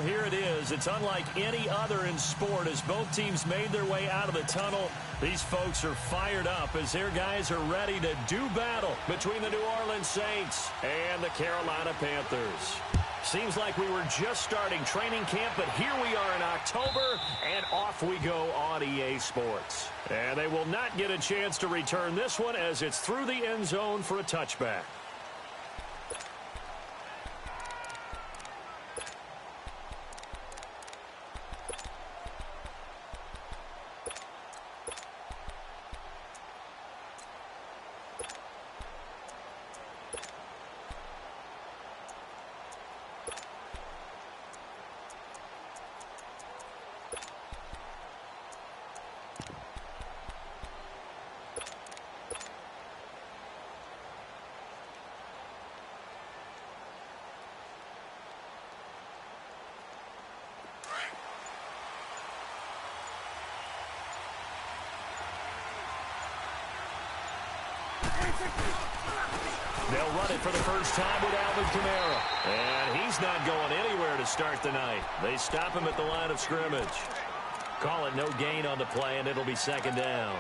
here it is. It's unlike any other in sport as both teams made their way out of the tunnel. These folks are fired up as their guys are ready to do battle between the New Orleans Saints and the Carolina Panthers. Seems like we were just starting training camp, but here we are in October, and off we go on EA Sports. And they will not get a chance to return this one as it's through the end zone for a touchback. They'll run it for the first time with Alvin Kamara. And he's not going anywhere to start the night. They stop him at the line of scrimmage. Call it no gain on the play, and it'll be second down.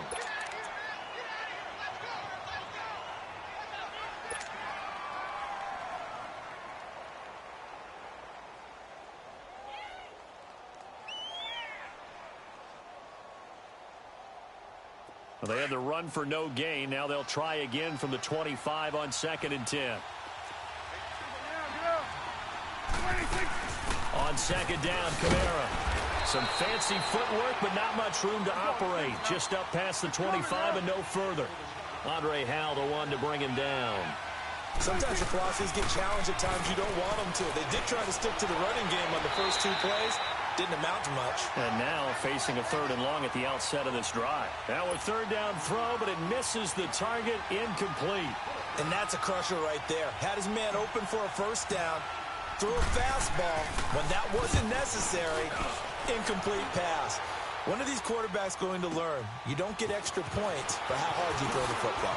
They had the run for no gain. Now they'll try again from the 25 on 2nd and 10. On 2nd down, Kamara. Some fancy footwork, but not much room to operate. Just up past the 25 and no further. Andre Howell, the one to bring him down. Sometimes your philosophies get challenged at times you don't want them to. They did try to stick to the running game on the first 2 plays. Didn't amount to much. And now facing a 3rd and long at the outset of this drive. Now a 3rd down throw, but it misses the target, incomplete. And that's a crusher right there. Had his man open for a 1st down. Threw a fastball when that wasn't necessary. Incomplete pass. When are these quarterbacks going to learn? You don't get extra points for how hard you throw the football.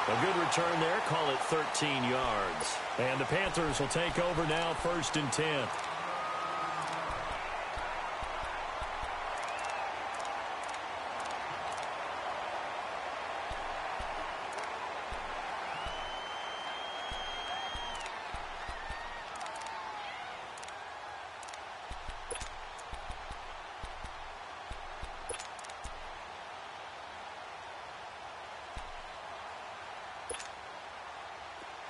A good return there. Call it 13 yards. And the Panthers will take over now, 1st and 10.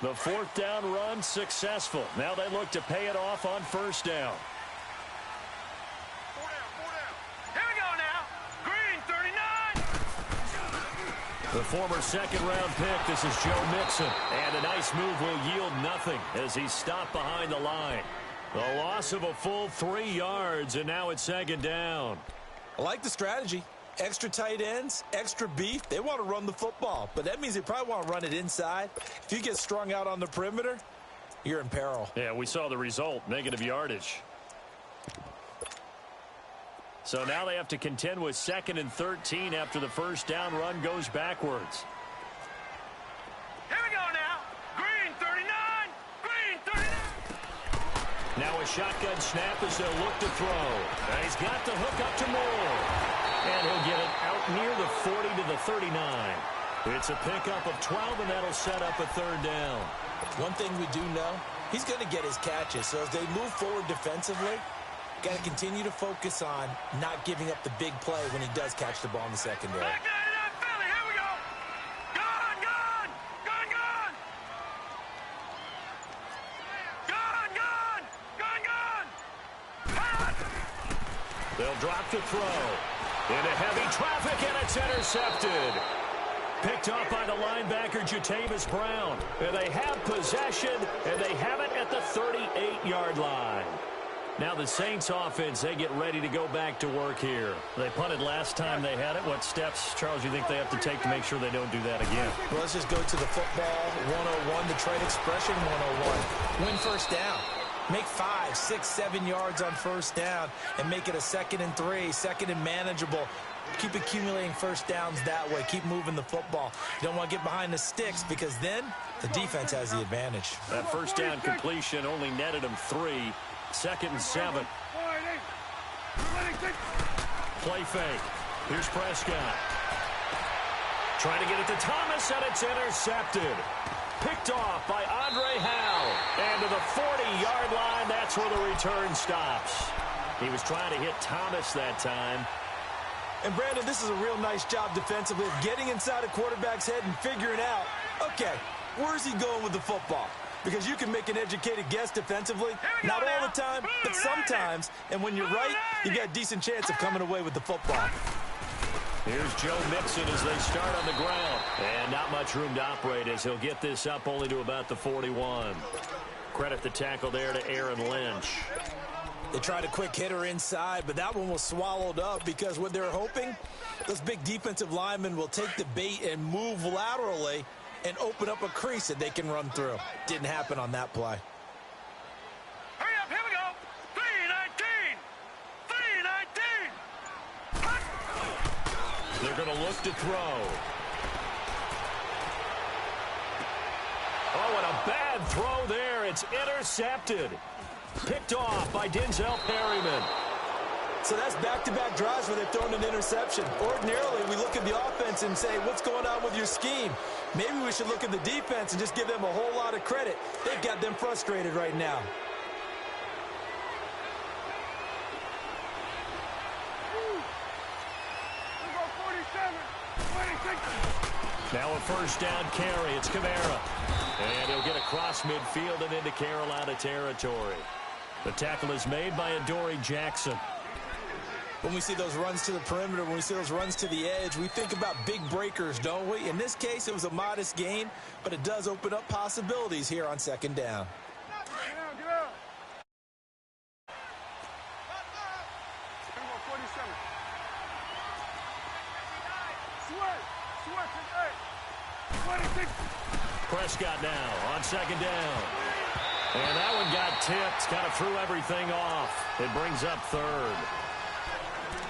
The 4th down run successful. Now they look to pay it off on 1st down. 4 down. Here we go now. Green, 39. The former 2nd-round pick, this is Joe Mixon. And a nice move will yield nothing as he's stopped behind the line. The loss of a full 3 yards, and now it's 2nd down. I like the strategy. Extra tight ends, extra beef. They want to run the football, but that means they probably want to run it inside. If you get strung out on the perimeter, you're in peril. Yeah, we saw the result, negative yardage. So now they have to contend with 2nd and 13 after the 1st down run goes backwards. Here we go now. Green, 39. Green, 39. Now a shotgun snap as they'll look to throw. And he's got the hook up to Moore. And he'll get it out near the 40 to the 39. It's a pickup of 12, and that'll set up a 3rd down. One thing we do know, he's going to get his catches. So as they move forward defensively, got to continue to focus on not giving up the big play when he does catch the ball in the secondary. Back out of that Philly. Here we go. Gone, gone. Gone, gone. Gone, gone. Gone, gone. They'll drop the throw. Into heavy traffic, and it's intercepted. Picked off by the linebacker, Jatavis Brown. And they have possession, and they have it at the 38-yard line. Now the Saints offense, they get ready to go back to work here. They punted last time they had it. What steps, Charles, you think they have to take to make sure they don't do that again? Well, let's just go to the football 101, the trade expression 101. Win 1st down. Make 5, 6, 7 yards on 1st down and make it a 2nd and 3, 2nd and manageable. Keep accumulating first downs that way. Keep moving the football. You don't want to get behind the sticks because then the defense has the advantage. That first down completion only netted him 3. 2nd and 7. Play fake. Here's Prescott. Trying to get it to Thomas, and it's intercepted. Picked off by Andre Howe. And to the 40-yard line, that's where the return stops. He was trying to hit Thomas that time. And, Brandon, this is a real nice job defensively of getting inside a quarterback's head and figuring out, okay, where's he going with the football? Because you can make an educated guess defensively. Not all the time, but sometimes. And when you're right, you got a decent chance of coming away with the football. Here's Joe Mixon as they start on the ground. And not much room to operate as he'll get this up only to about the 41. Credit the tackle there to Aaron Lynch. They tried a quick hitter inside, but that one was swallowed up because what they're hoping, those big defensive linemen will take the bait and move laterally and open up a crease that they can run through. Didn't happen on that play. Hurry up, here we go. 3-19. 3-19. They're going to look to throw. Oh, and a bad throw there. It's intercepted. Picked off by Denzel Perryman. So that's back-to-back drives where they've thrown an interception. Ordinarily, we look at the offense and say, what's going on with your scheme? Maybe we should look at the defense and just give them a whole lot of credit. They've got them frustrated right now. Now a first down carry. It's Kamara. And he'll get across midfield and into Carolina territory. The tackle is made by Adoree Jackson. When we see those runs to the perimeter, when we see those runs to the edge, we think about big breakers, don't we? In this case, it was a modest gain, but it does open up possibilities here on 2nd down. Get out. Prescott now on 2nd down. And that one got tipped, kind of threw everything off. It brings up 3rd.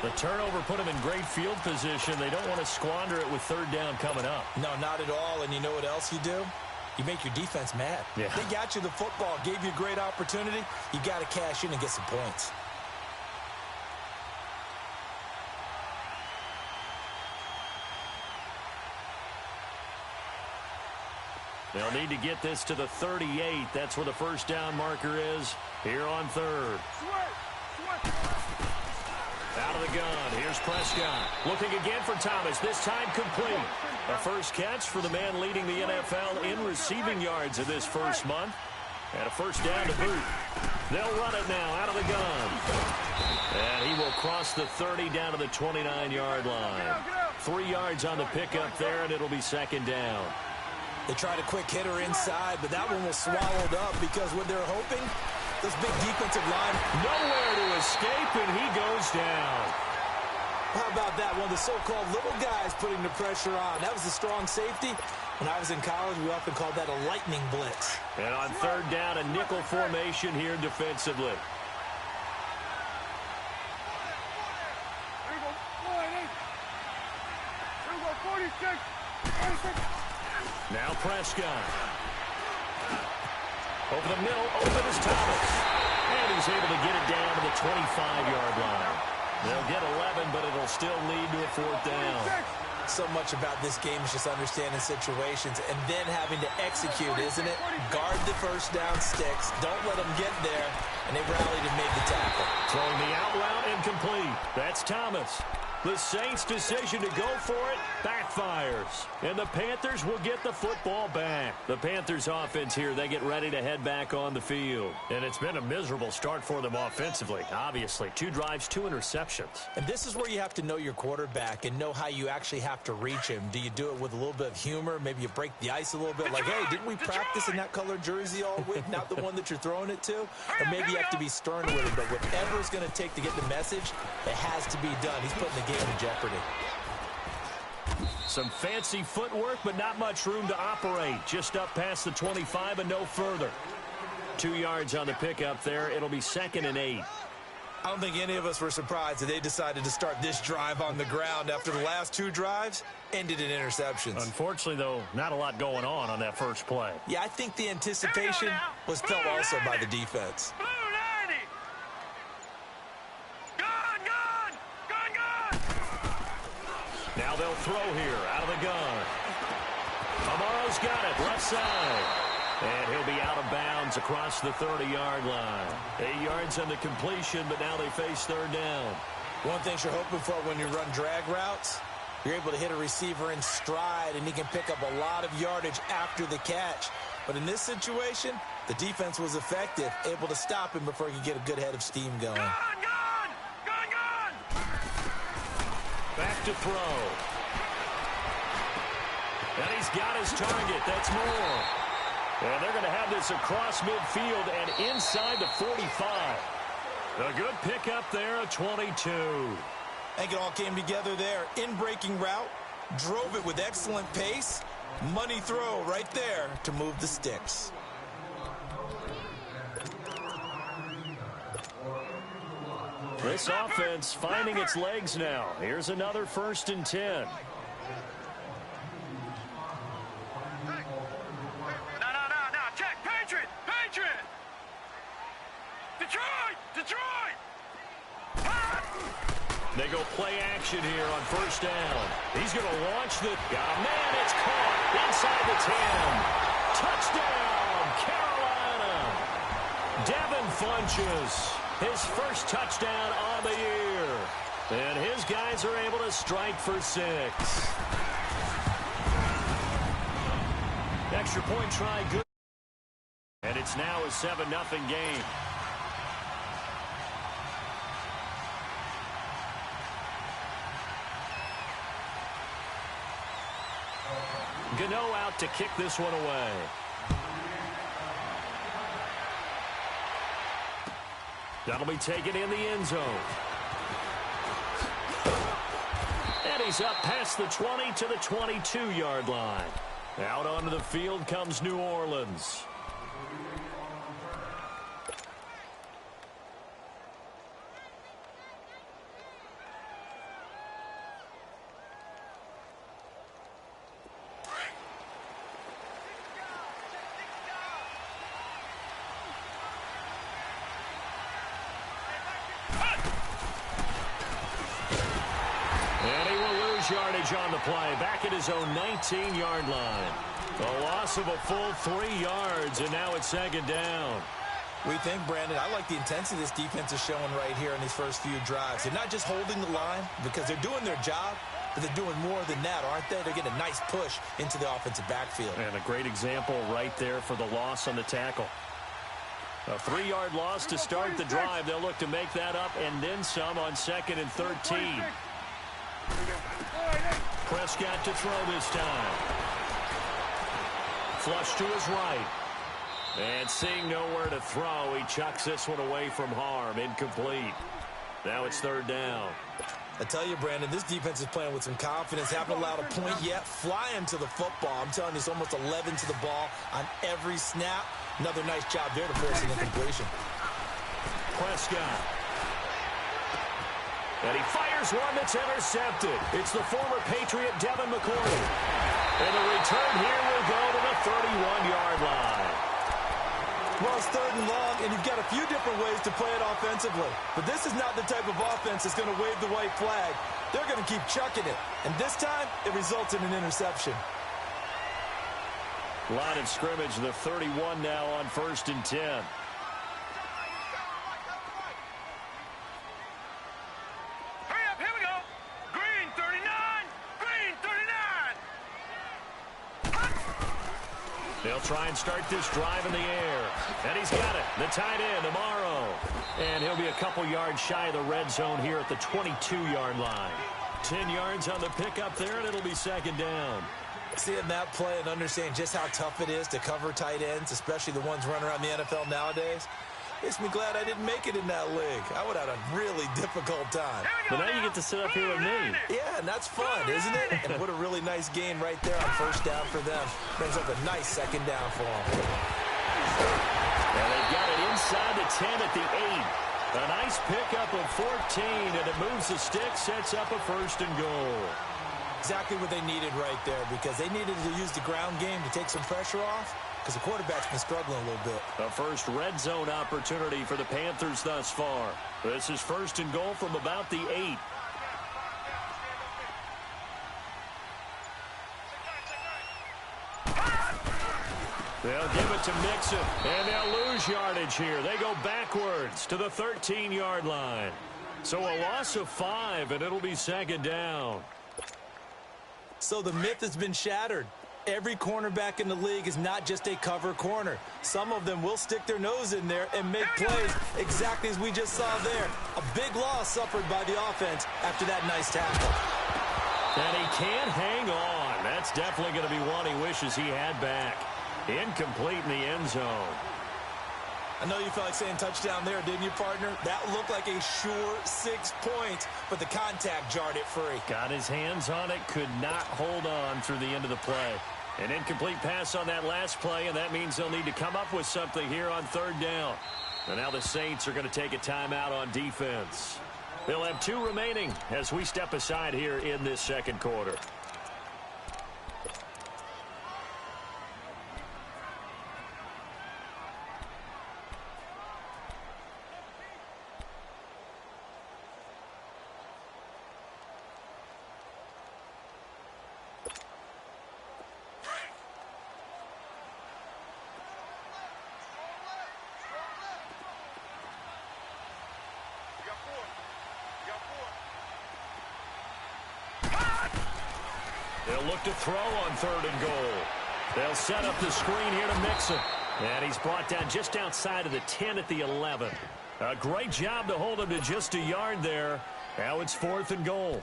The turnover put them in great field position. They don't want to squander it with 3rd down coming up. No, not at all. And you know what else you do? You make your defense mad. Yeah. They got you the football, gave you a great opportunity. You got to cash in and get some points. They'll need to get this to the 38. That's where the first down marker is here on 3rd. Out of the gun. Here's Prescott. Looking again for Thomas. This time complete. A first catch for the man leading the NFL in receiving yards in this first month. And a first down to boot. They'll run it now out of the gun. And he will cross the 30 down to the 29-yard line. 3 yards on the pickup there, and it'll be 2nd down. They tried a quick hitter inside, but that one was swallowed up because what they're hoping, those big defensive line, nowhere to escape, and he goes down. How about that? One of the so-called little guys putting the pressure on. That was a strong safety. When I was in college, we often called that a lightning blitz. And on 3rd down, a nickel formation here defensively. Now Prescott. Over the middle, open is Thomas. And he's able to get it down to the 25-yard line. They'll get 11, but it'll still lead to a 4th down. So much about this game is just understanding situations and then having to execute, isn't it? Guard the first down sticks. Don't let them get there. And they rallied and made the tackle. Throwing the out route incomplete. That's Thomas. The Saints' decision to go for it backfires. And the Panthers will get the football back. The Panthers' offense here, they get ready to head back on the field. And it's been a miserable start for them offensively, obviously. 2 drives, 2 interceptions. And this is where you have to know your quarterback and know how you actually have to reach him. Do you do it with a little bit of humor? Maybe you break the ice a little bit. Like, hey, didn't we practice in that colored jersey all week? Not the one that you're throwing it to? Or maybe you have to be stern with him. But whatever it's going to take to get the message, it has to be done. He's putting the game in jeopardy. Some fancy footwork, but not much room to operate. Just up past the 25 and no further. 2 yards on the pickup there. It'll be 2nd and 8. I don't think any of us were surprised that they decided to start this drive on the ground after the last 2 drives ended in interceptions. Unfortunately, though, not a lot going on that first play. Yeah, I think the anticipation was felt also by the defense. Blue 90. Gun. Now they'll throw here out of the gun. Amaro's got it, left side. And he'll be out of bounds across the 30-yard line. 8 yards on the completion, but now they face third down. One thing you're hoping for when you run drag routes, you're able to hit a receiver in stride, and he can pick up a lot of yardage after the catch. But in this situation, the defense was effective, able to stop him before he could get a good head of steam going. Gun. Back to throw. And he's got his target. That's Moore. And they're going to have this across midfield and inside the 45. A good pickup there at 22. I think it all came together there. In-breaking route, drove it with excellent pace. Money throw right there to move the sticks. This offense finding its legs now. Here's another 1st and 10. They go play action here on 1st down. He's going to launch the... Got a man, it's caught inside the 10. Touchdown, Carolina. Devin Funches, his first touchdown on the year. And his guys are able to strike for 6. Extra point try, good. And it's now a 7-0 game. Gano out to kick this one away. That'll be taken in the end zone. And he's up past the 20 to the 22-yard line. Out onto the field comes New Orleans. Yardage on the play, back at his own 19-yard line. A loss of a full 3 yards, and now it's 2nd down. We think, Brandon, I like the intensity this defense is showing right here in these first few drives. They're not just holding the line because they're doing their job, but they're doing more than that, aren't they? They're getting a nice push into the offensive backfield. And a great example right there for the loss on the tackle. A 3-yard loss to start the drive. They'll look to make that up and then some on 2nd and 13. Prescott to throw this time. Flush to his right. And seeing nowhere to throw, he chucks this one away from harm. Incomplete. Now it's 3rd down. I tell you, Brandon, this defense is playing with some confidence. Haven't allowed a point yet. Flying to the football. I'm telling you, it's almost 11 to the ball on every snap. Another nice job there to force an incompletion. Prescott. And he fires one that's intercepted. It's the former Patriot Devin McCourty. And the return here will go to the 31-yard line. Well, it's 3rd and long, and you've got a few different ways to play it offensively. But this is not the type of offense that's going to wave the white flag. They're going to keep chucking it. And this time, it results in an interception. Line of scrimmage, the 31 now on 1st and 10. They'll try and start this drive in the air. And he's got it. The tight end, Amaro. And he'll be a couple yards shy of the red zone here at the 22-yard line. 10 yards on the pickup there, and it'll be 2nd down. Seeing that play and understanding just how tough it is to cover tight ends, especially the ones running around the NFL nowadays, makes me glad I didn't make it in that league. I would have had a really difficult time. But now you get to sit up here with me. Yeah, and that's fun, isn't it? And what a really nice game right there on 1st down for them. Brings up a nice 2nd down for them. And they've got it inside the 10 at the 8. A nice pickup of 14, and it moves the stick, sets up a 1st and goal. Exactly what they needed right there, because they needed to use the ground game to take some pressure off, because the quarterback's been struggling a little bit. A first red zone opportunity for the Panthers thus far. This is 1st and goal from about the 8. They'll give it to Mixon, and they'll lose yardage here. They go backwards to the 13-yard line. So a loss of 5, and it'll be 2nd down. So the myth has been shattered. Every cornerback in the league is not just a cover corner. Some of them will stick their nose in there and make plays exactly as we just saw there. A big loss suffered by the offense after that nice tackle. And he can't hang on. That's definitely going to be one he wishes he had back. Incomplete in the end zone. I know you felt like saying touchdown there, didn't you, partner? That looked like a sure 6 points, but the contact jarred it free. Got his hands on it, could not hold on through the end of the play. An incomplete pass on that last play, and that means they'll need to come up with something here on 3rd down. And now the Saints are going to take a timeout on defense. They'll have 2 remaining as we step aside here in this 2nd quarter. They'll look to throw on 3rd and goal. They'll set up the screen here to Mixon. And he's brought down just outside of the 10 at the 11. A great job to hold him to just a yard there. Now it's 4th and goal.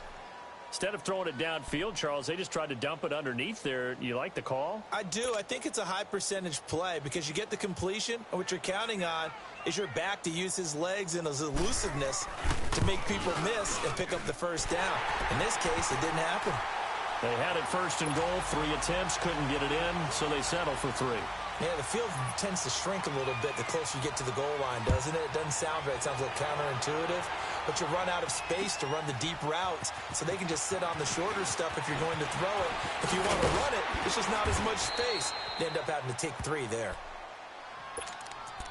Instead of throwing it downfield, Charles, they just tried to dump it underneath there. You like the call? I do. I think it's a high percentage play because you get the completion, and what you're counting on is your back to use his legs and his elusiveness to make people miss and pick up the 1st down. In this case, it didn't happen. They had it 1st and goal, 3 attempts, couldn't get it in, so they settle for 3. Yeah, the field tends to shrink a little bit the closer you get to the goal line, doesn't it? It doesn't sound right. It sounds a little counterintuitive. But you run out of space to run the deep routes, so they can just sit on the shorter stuff if you're going to throw it. If you want to run it, it's just not as much space. You end up having to take 3 there.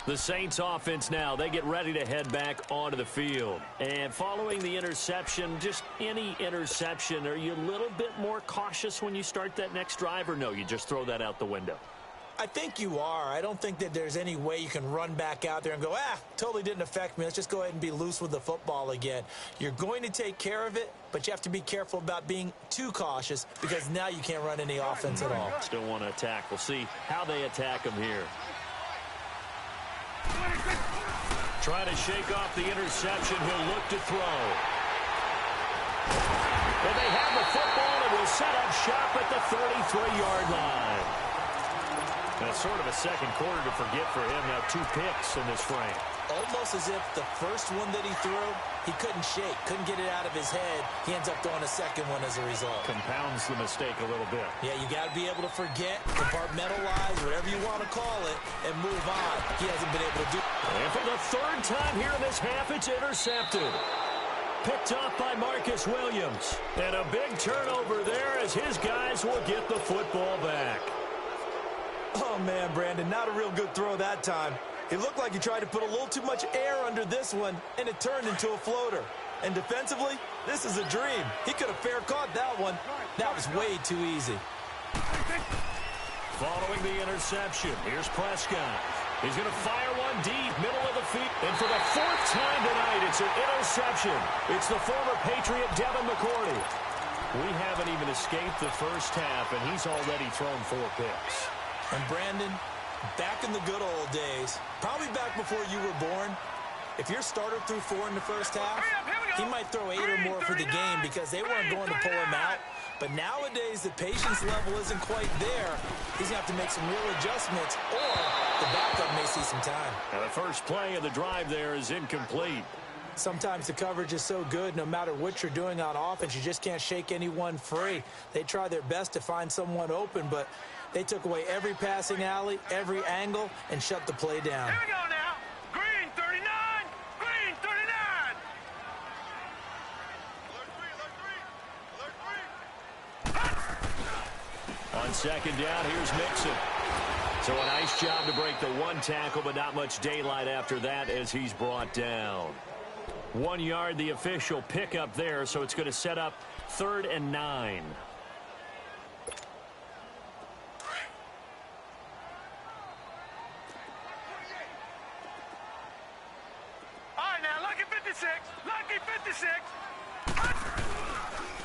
The Saints offense now, they get ready to head back onto the field. And following the interception, just any interception, are you a little bit more cautious when you start that next drive, or no, you just throw that out the window? I think you are. I don't think that there's any way you can run back out there and go, totally didn't affect me. Let's just go ahead and be loose with the football again. You're going to take care of it, but you have to be careful about being too cautious because now you can't run any offense at all. Still want to attack. We'll see how they attack them here. Try to shake off the interception. He'll look to throw. But they have the football and will set up shop at the 33-yard line. That's sort of a 2nd quarter to forget for him. Now 2 picks in this frame. Almost as if the first one that he threw, he couldn't shake, couldn't get it out of his head. He ends up throwing a 2nd one as a result. Compounds the mistake a little bit. Yeah, you got to be able to forget, compartmentalize, whatever you want to call it, and move on. He hasn't been able to do. And for the 3rd time here in this half, it's intercepted. Picked up by Marcus Williams. And a big turnover there as his guys will get the football back. Oh, man, Brandon, not a real good throw that time. It looked like he tried to put a little too much air under this one, and it turned into a floater. And defensively, this is a dream. He could have fair caught that one. That was way too easy. Following the interception, here's Prescott. He's going to fire one deep, middle of the field. And for the 4th time tonight, it's an interception. It's the former Patriot Devin McCourty. We haven't even escaped the first half, and he's already thrown 4 picks. And Brandon, back in the good old days, probably back before you were born, if your starter threw 4 in the first half, he might throw 8 or more for the game because they weren't going to pull him out. But nowadays, the patience level isn't quite there. He's going to have to make some real adjustments, or the backup may see some time. Now the first play of the drive there is incomplete. Sometimes the coverage is so good, no matter what you're doing on offense, you just can't shake anyone free. They try their best to find someone open, but they took away every passing alley, every angle, and shut the play down. Here we go now. Green 39, green 39. On second down, here's Mixon. So a nice job to break the one tackle, but not much daylight after that as he's brought down. 1 yard, the official pickup there, so it's going to set up 3rd and 9. All right, now, lucky 56. Lucky 56.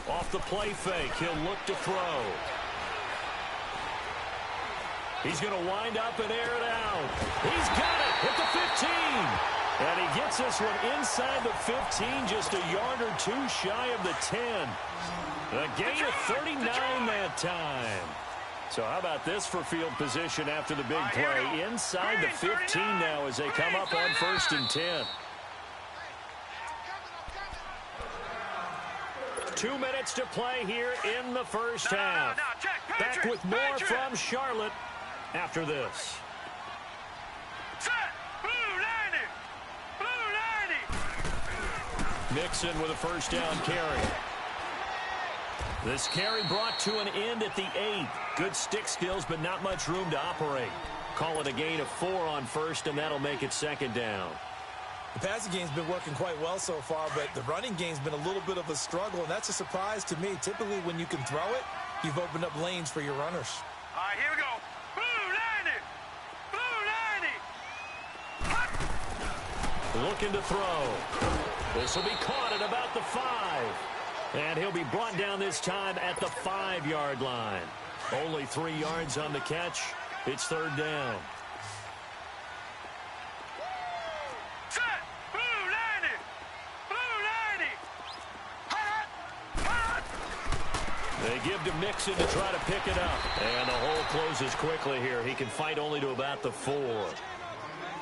Off the play fake, he'll look to throw. He's going to wind up and air it out. He's got it at the 15. And he gets this one inside the 15, just a yard or two shy of the 10. A gain of 39 that time. So how about this for field position after the big play? Inside the 15 now as they come up on 1st and 10. 2 minutes to play here in the first half. Back with more from Charlotte after this. Set. Blue 90. Blue 90. Mixon with a first down carry. This carry brought to an end at the 8. Good stick skills, but not much room to operate. Call it a gain of 4 on 1st, and that'll make it 2nd down. The passing game's been working quite well so far, but the running game's been a little bit of a struggle, and that's a surprise to me. Typically, when you can throw it, you've opened up lanes for your runners. All right, here we go. Blue 90. Blue 90. Looking to throw. This will be caught at about the 5. And he'll be brought down this time at the 5-yard line. Only 3 yards on the catch. It's 3rd down. Set. Blue 90. Blue 90. Hot. Hot. They give to Mixon to try to pick it up. And the hole closes quickly here. He can fight only to about the 4.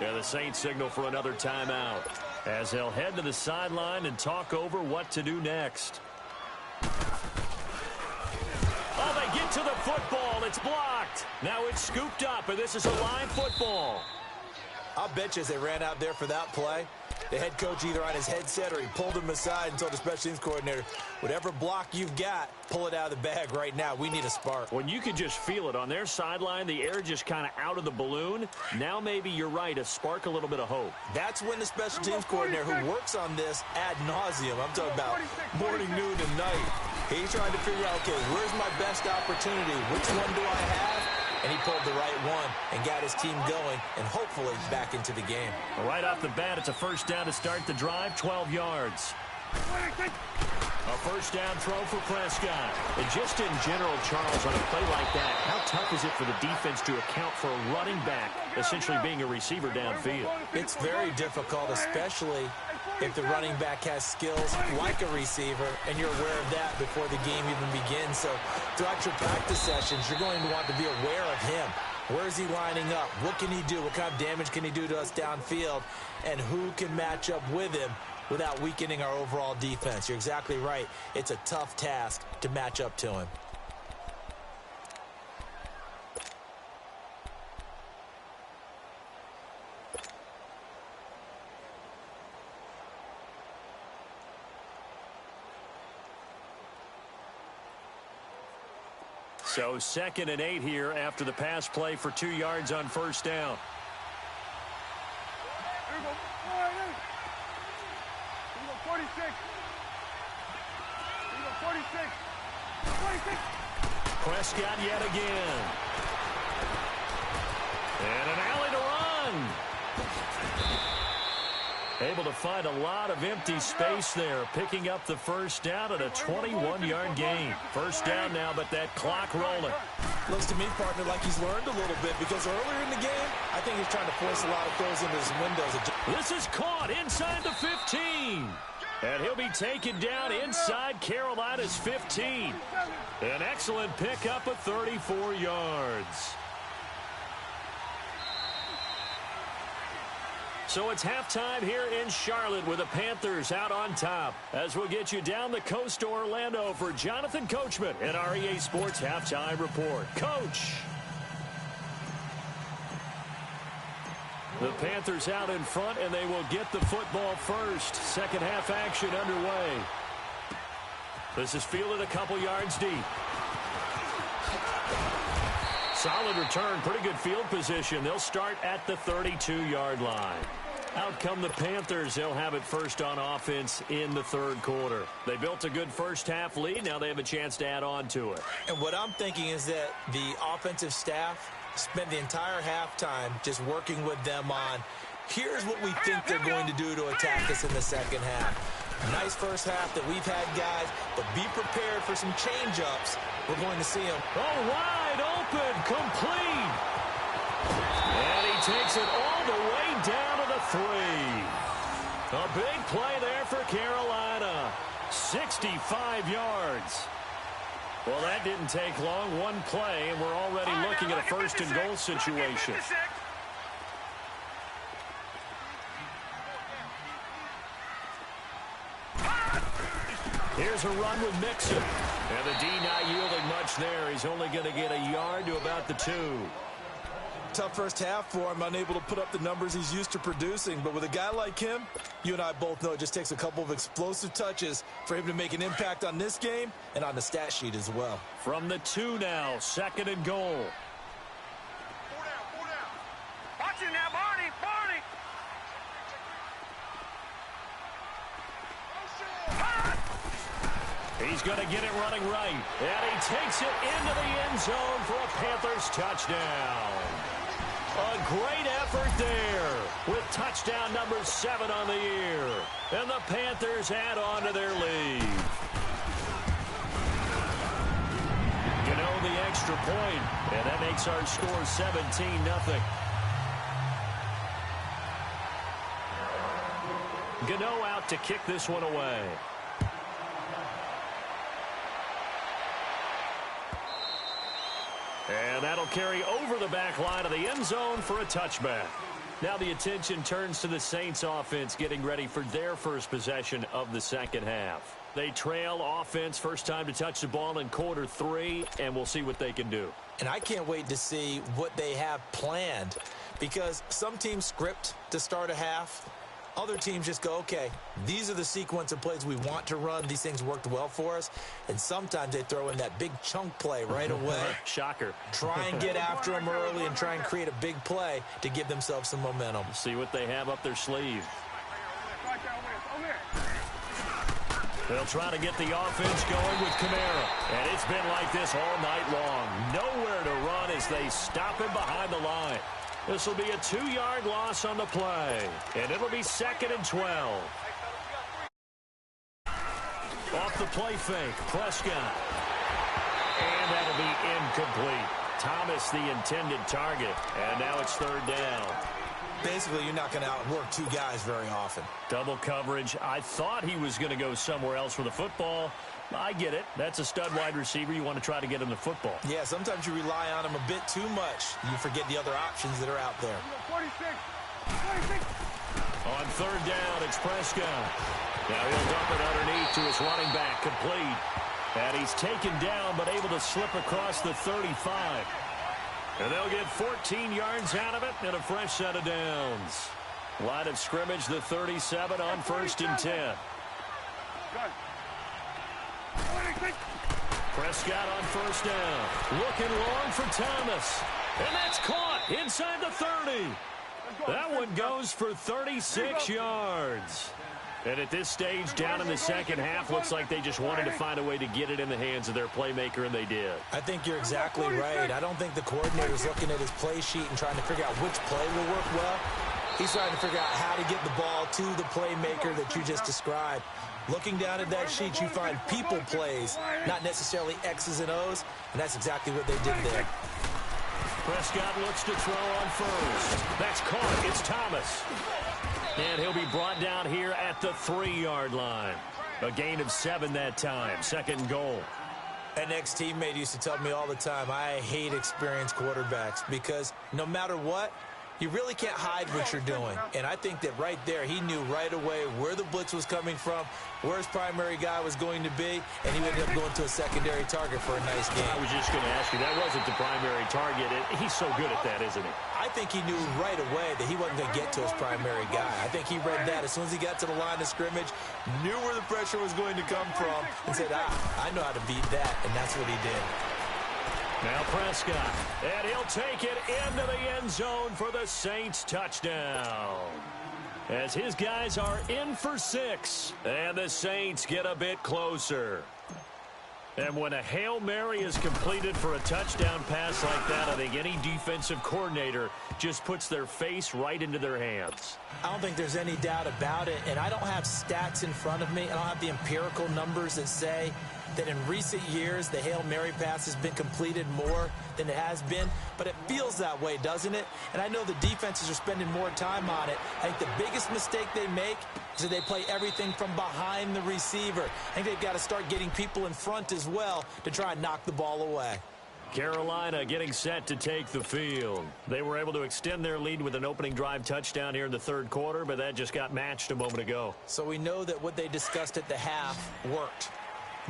Yeah, the Saints signal for another timeout as they'll head to the sideline and talk over what to do next. Oh, they get to the football. It's blocked. Now it's scooped up, and this is a live football. I'll bet you as they ran out there for that play, the head coach either on his headset or he pulled him aside and told the special teams coordinator, whatever block you've got, pull it out of the bag right now. We need a spark. When you could just feel it on their sideline, the air just kind of out of the balloon. Now maybe you're right, a spark, a little bit of hope. That's when the special teams coordinator who works on this ad nauseum, I'm talking about morning, noon, and night, he's trying to figure out, okay, where's my best opportunity? Which one do I have? And he pulled the right one and got his team going and hopefully back into the game. Right off the bat, it's a first down to start the drive, 12 yards. A first down throw for Prescott. And just in general, Charles, on a play like that, how tough is it for the defense to account for a running back essentially being a receiver downfield? It's very difficult, especially if the running back has skills like a receiver, and you're aware of that before the game even begins. So throughout your practice sessions, you're going to want to be aware of him. Where is he lining up? What can he do? What kind of damage can he do to us downfield? And who can match up with him without weakening our overall defense? You're exactly right. It's a tough task to match up to him. So 2nd and 8 here after the pass play for 2 yards on first down. Here we go. Here we go. 46. Here we go. 46. 46. Prescott yet again. And an alley to run. Able to find a lot of empty space there, picking up the first down at a 21-yard gain. First down now, but that clock rolling. Looks to me, partner, like he's learned a little bit because earlier in the game, I think he's trying to force a lot of throws into his windows. This is caught inside the 15. And he'll be taken down inside Carolina's 15. An excellent pickup of 34 yards. So it's halftime here in Charlotte with the Panthers out on top. As we'll get you down the coast to Orlando for Jonathan Coachman and our EA Sports Halftime Report. Coach! The Panthers out in front, and they will get the football first. Second half action underway. This is fielded a couple yards deep. Solid return, pretty good field position. They'll start at the 32-yard line. Out come the Panthers. They'll have it first on offense in the third quarter. They built a good first-half lead. Now they have a chance to add on to it. And what I'm thinking is that the offensive staff spent the entire halftime just working with them on, here's what we think they're going to do to attack us in the second half. Nice first half that we've had, guys, but be prepared for some change-ups. We're going to see them. Oh, wide open, complete. And he takes it all the way down to the 3. A big play there for Carolina. 65 yards. Well, that didn't take long. One play, and we're already looking at a first-and-goal situation. Here's a run with Mixon. And the D not yielding much there. He's only going to get a yard to about the 2. Tough first half for him, unable to put up the numbers he's used to producing. But with a guy like him, you and I both know it just takes a couple of explosive touches for him to make an impact on this game and on the stat sheet as well. From the 2 now, second and goal. 4 down, 4 down. Watch it now, Barney, Barney. He's going to get it running right. And he takes it into the end zone for a Panthers touchdown. A great effort there with touchdown number 7 on the year. And the Panthers add on to their lead. You know, the extra point, and that makes our score 17-0. Gano out to kick this one away. And that'll carry over the back line of the end zone for a touchback. Now the attention turns to the Saints offense getting ready for their first possession of the second half. They trail offense, first time to touch the ball in quarter 3, and we'll see what they can do. And I can't wait to see what they have planned, because some teams script to start a half. Other teams just go, okay, these are the sequence of plays we want to run. These things worked well for us. And sometimes they throw in that big chunk play right away. Shocker. Try and get after them early and try and create a big play to give themselves some momentum. See what they have up their sleeve. They'll try to get the offense going with Kamara. And it's been like this all night long. Nowhere to run as they stop him behind the line. This will be a 2-yard loss on the play. And it'll be 2nd and 12. Off the play fake, Prescott. And that'll be incomplete. Thomas the intended target. And now it's 3rd down. Basically, you're not going to outwork 2 guys very often. Double coverage. I thought he was going to go somewhere else for the football. I get it. That's a stud wide receiver. You want to try to get him the football. Yeah, sometimes you rely on him a bit too much. You forget the other options that are out there. 46. On 3rd down, it's Prescott. Now he'll dump it underneath to his running back, complete. And he's taken down, but able to slip across the 35. And they'll get 14 yards out of it and a fresh set of downs. Line of scrimmage, the 37 on 1st and 10. Prescott on 1st down. Looking long for Thomas. And that's caught inside the 30. That one goes for 36 yards. And at this stage, down in the second half, looks like they just wanted to find a way to get it in the hands of their playmaker, and they did. I think you're exactly right. I don't think the coordinator's looking at his play sheet and trying to figure out which play will work well. He's trying to figure out how to get the ball to the playmaker that you just described. Looking down at that sheet, you find people plays, not necessarily X's and O's, and that's exactly what they did there. Prescott looks to throw on 1st. That's caught. It's Thomas. And he'll be brought down here at the 3-yard line. A gain of 7 that time. 2nd and goal. An ex-teammate used to tell me all the time, I hate experienced quarterbacks because no matter what, you really can't hide what you're doing. And I think that right there, he knew right away where the blitz was coming from, where his primary guy was going to be, and he ended up going to a secondary target for a nice game. I was just going to ask you, that wasn't the primary target. He's so good at that, isn't he? I think he knew right away that he wasn't going to get to his primary guy. I think he read that as soon as he got to the line of scrimmage, knew where the pressure was going to come from, and said, I know how to beat that, and that's what he did. Now Prescott, and he'll take it into the end zone for the Saints touchdown. As his guys are in for 6, and the Saints get a bit closer. And when a Hail Mary is completed for a touchdown pass like that, I think any defensive coordinator just puts their face right into their hands. I don't think there's any doubt about it, and I don't have stats in front of me. I don't have the empirical numbers that say that in recent years the Hail Mary pass has been completed more than it has been, but it feels that way, doesn't it? And I know the defenses are spending more time on it. I think the biggest mistake they make is that they play everything from behind the receiver. I think they've got to start getting people in front as well to try and knock the ball away. Carolina getting set to take the field. They were able to extend their lead with an opening drive touchdown here in the third quarter, but that just got matched a moment ago. So we know that what they discussed at the half worked.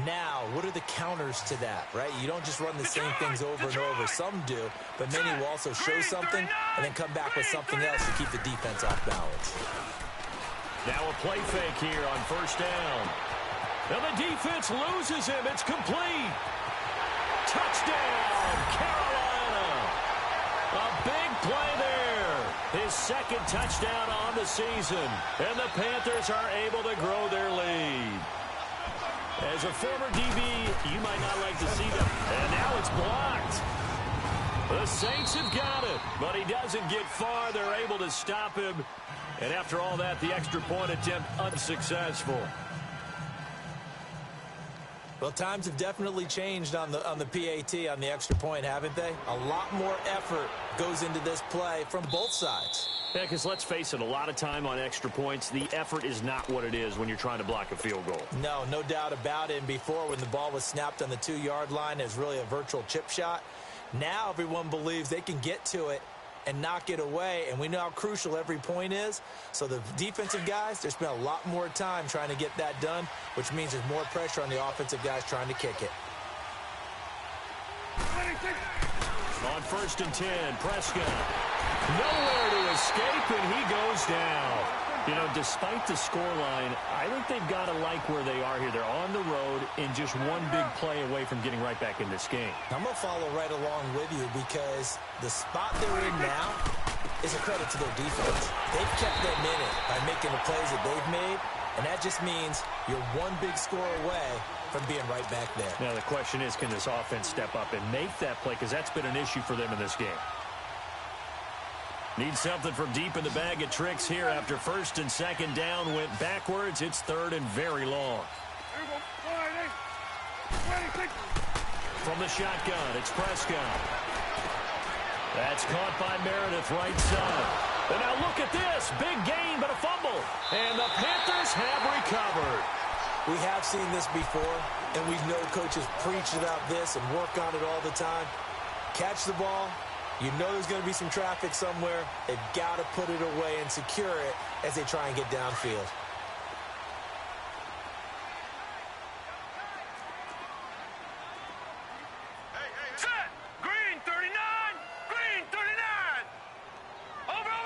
Now, what are the counters to that, right? You don't just run the same things over and over. Some do, but many will also show something and then come back with something else to keep the defense off balance. Now a play fake here on first down. Now the defense loses him. It's complete. Touchdown, Carolina. A big play there. His second touchdown on the season. And the Panthers are able to grow their lead. As a former DB, you might not like to see them. And now it's blocked. The Saints have got it, but he doesn't get far. They're able to stop him. And after all that, the extra point attempt unsuccessful. Well, times have definitely changed on the PAT, on the extra point, haven't they? A lot more effort goes into this play from both sides. Yeah, because let's face it, a lot of time on extra points, the effort is not what it is when you're trying to block a field goal. No doubt about it. And before, when the ball was snapped on the 2-yard line, it was really a virtual chip shot. Now everyone believes they can get to it and knock it away, and we know how crucial every point is. So the defensive guys, they spend a lot more time trying to get that done, which means there's more pressure on the offensive guys trying to kick it. On first and 10, Prescott. Nowhere to escape, and he goes down. You know, despite the scoreline, I think they've got to like where they are here. They're on the road and just one big play away from getting right back in this game. I'm going to follow right along with you because the spot they're in now is a credit to their defense. They've kept them in it by making the plays that they've made, and that just means you're one big score away from being right back there. Now, the question is, can this offense step up and make that play? Because that's been an issue for them in this game. Need something from deep in the bag of tricks here after first and second down went backwards. It's third and very long. From the shotgun, it's Prescott. That's caught by Meredith right side. And now look at this. Big gain, but a fumble. And the Panthers have recovered. We have seen this before, and we know coaches preach about this and work on it all the time. Catch the ball. You know there's going to be some traffic somewhere. They've got to put it away and secure it as they try and get downfield. Set! Green 39! Green 39! Over!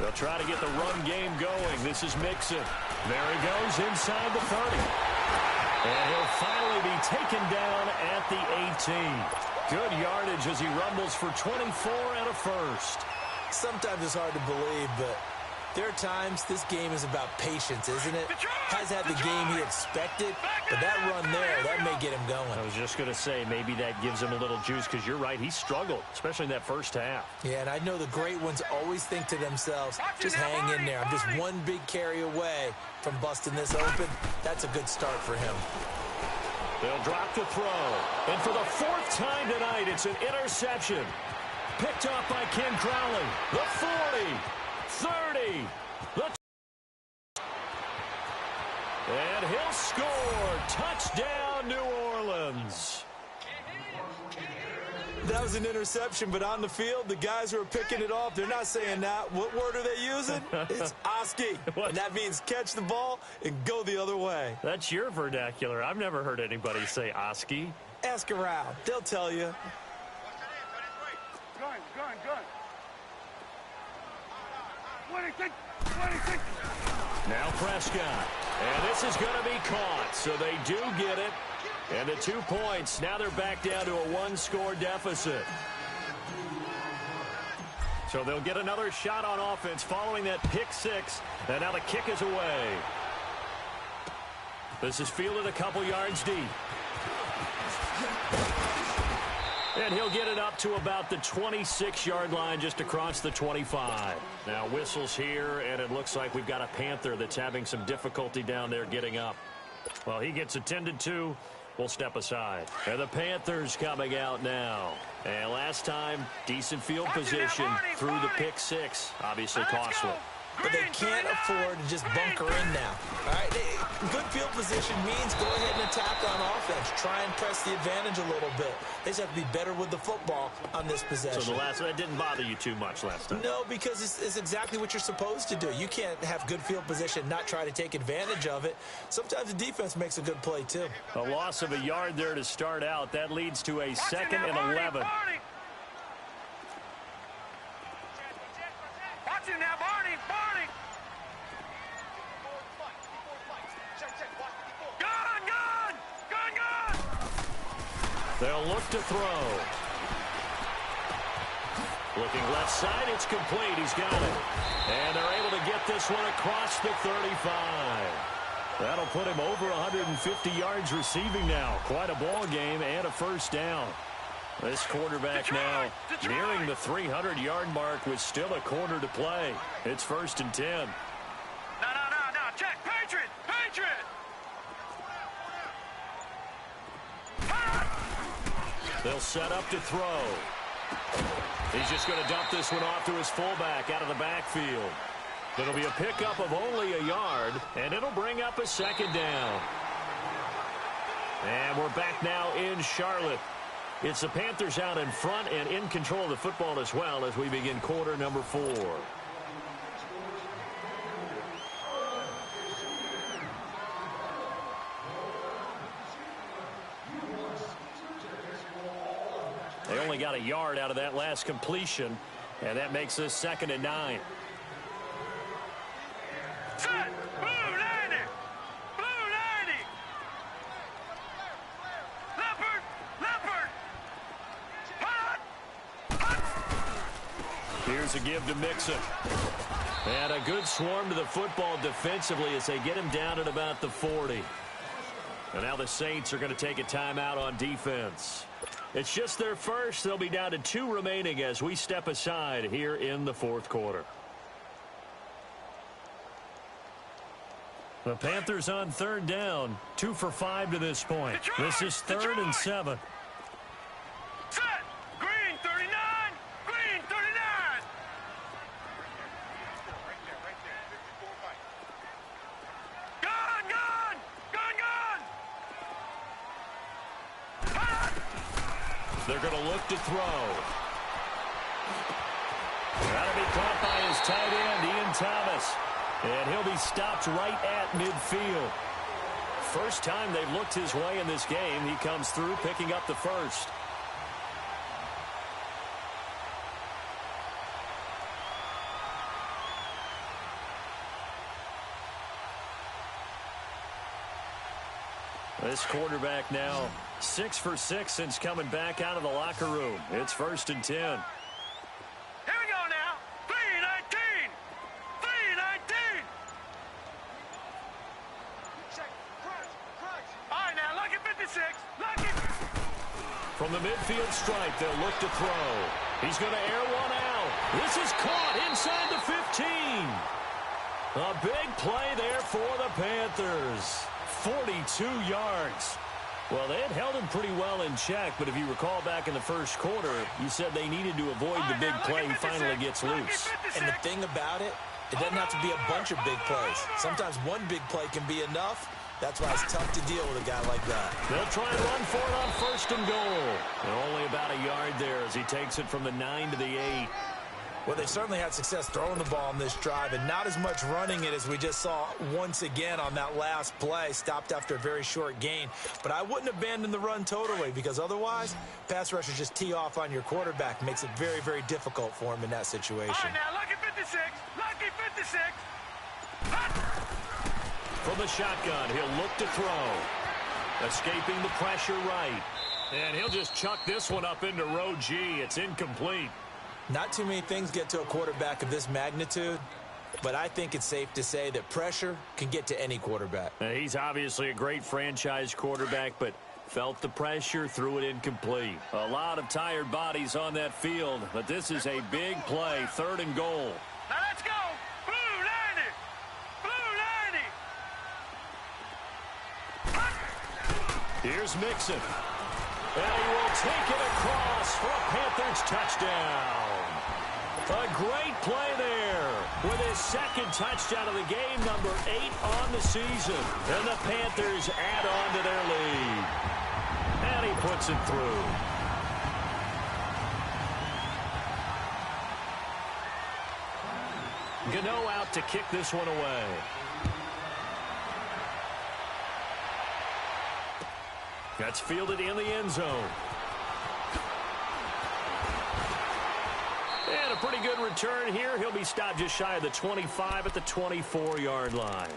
They'll try to get the run game going. This is Mixon. There he goes inside the 30. And he'll finally be taken down at the 18. Good yardage as he rumbles for 24 and a first. Sometimes it's hard to believe, but there are times this game is about patience, isn't it? Has had the game he expected, but that run there, that may get him going. I was just going to say, maybe that gives him a little juice, because you're right, he struggled, especially in that first half. Yeah, and I know the great ones always think to themselves, just hang in there. I'm just one big carry away from busting this open. That's a good start for him. They'll drop the throw. And for the fourth time tonight, it's an interception. Picked off by Ken Crowley. The 40, 30, and he'll score. Touchdown, New Orleans. That was an interception, but on the field, the guys who are picking it off, they're not saying that. What word are they using? It's Oski, and that means catch the ball and go the other way. That's your vernacular. I've never heard anybody say Oski. Ask around. They'll tell you. Gun. 26. Now Prescott. And this is going to be caught, so they do get it. And the 2 points, now they're back down to a 1-score deficit. So they'll get another shot on offense following that pick six. And now the kick is away. This is fielded a couple yards deep. And he'll get it up to about the 26-yard line just across the 25. Now whistles here, and it looks like we've got a Panther that's having some difficulty down there getting up. Well, he gets attended to. We'll step aside. And the Panthers coming out now. And last time, decent field position through the pick six. Obviously costly. But they can't afford to just bunker in now. All right, good field position means go ahead and attack on offense. Try and press the advantage a little bit. They just have to be better with the football on this possession. So that didn't bother you too much last time? No, because it's exactly what you're supposed to do. You can't have good field position, not try to take advantage of it. Sometimes the defense makes a good play, too. A loss of a yard there to start out. That leads to a 2nd and 11. Watch him now, Barney. Gun. They'll look to throw. Looking left side, it's complete. He's got it. And they're able to get this one across the 35. That'll put him over 150 yards receiving now. Quite a ball game and a first down. This quarterback now nearing the 300-yard mark with still a quarter to play. It's 1st and 10. No. Check. Patriot. They'll set up to throw. He's just going to dump this one off to his fullback out of the backfield. It'll be a pickup of only a yard, and it'll bring up a 2nd down. And we're back now in Charlotte. It's the Panthers out in front and in control of the football as well as we begin quarter number 4. They only got a yard out of that last completion, and that makes this 2nd and 9. Set. Blue 90. Leopard. Hot. Here's a give to Mixon. And a good swarm to the football defensively as they get him down at about the 40. And now the Saints are going to take a timeout on defense. It's just their first. They'll be down to 2 remaining as we step aside here in the 4th quarter. The Panthers on 3rd down, 2 for 5 to this point. This is 3rd and 7. Set. Green 39. Gun. They're going to look to throw. That'll be caught by his tight end, Ian Thomas. And he'll be stopped right at midfield. First time they've looked his way in this game. He comes through picking up the first. This quarterback now 6 for 6 since coming back out of the locker room. It's 1st and 10. Here we go now. 3-19. All right, now, lucky 56. Lucky. From the midfield stripe, they'll look to throw. He's going to air one out. This is caught inside the 15. A big play there for the Panthers. 42 yards. Well, they had held him pretty well in check, but if you recall back in the first quarter, you said they needed to avoid the big play. He finally gets loose. And the thing about it, it doesn't have to be a bunch of big plays. Sometimes one big play can be enough. That's why it's tough to deal with a guy like that. They'll try and run for it on 1st and goal. And only about a yard there as he takes it from the 9 to the 8. Well, they certainly had success throwing the ball on this drive and not as much running it as we just saw once again on that last play. Stopped after a very short gain. But I wouldn't abandon the run totally because otherwise, pass rushers just tee off on your quarterback. Makes it very, very difficult for him in that situation. All right, now, lucky 56. Lucky 56. Hot. From the shotgun, he'll look to throw. Escaping the pressure right. And he'll just chuck this one up into row G. It's incomplete. Not too many things get to a quarterback of this magnitude, but I think it's safe to say that pressure can get to any quarterback. He's obviously a great franchise quarterback, but felt the pressure, threw it incomplete. A lot of tired bodies on that field, but this is a big play, 3rd and goal. Now let's go. Blue 90. Blue 90. Here's Mixon. And he will take it across for a Panthers touchdown. A great play there with his 2nd touchdown of the game, number 8 on the season. And the Panthers add on to their lead. And he puts it through. Gano out to kick this one away. That's fielded in the end zone. And a pretty good return here. He'll be stopped just shy of the 25 at the 24-yard line.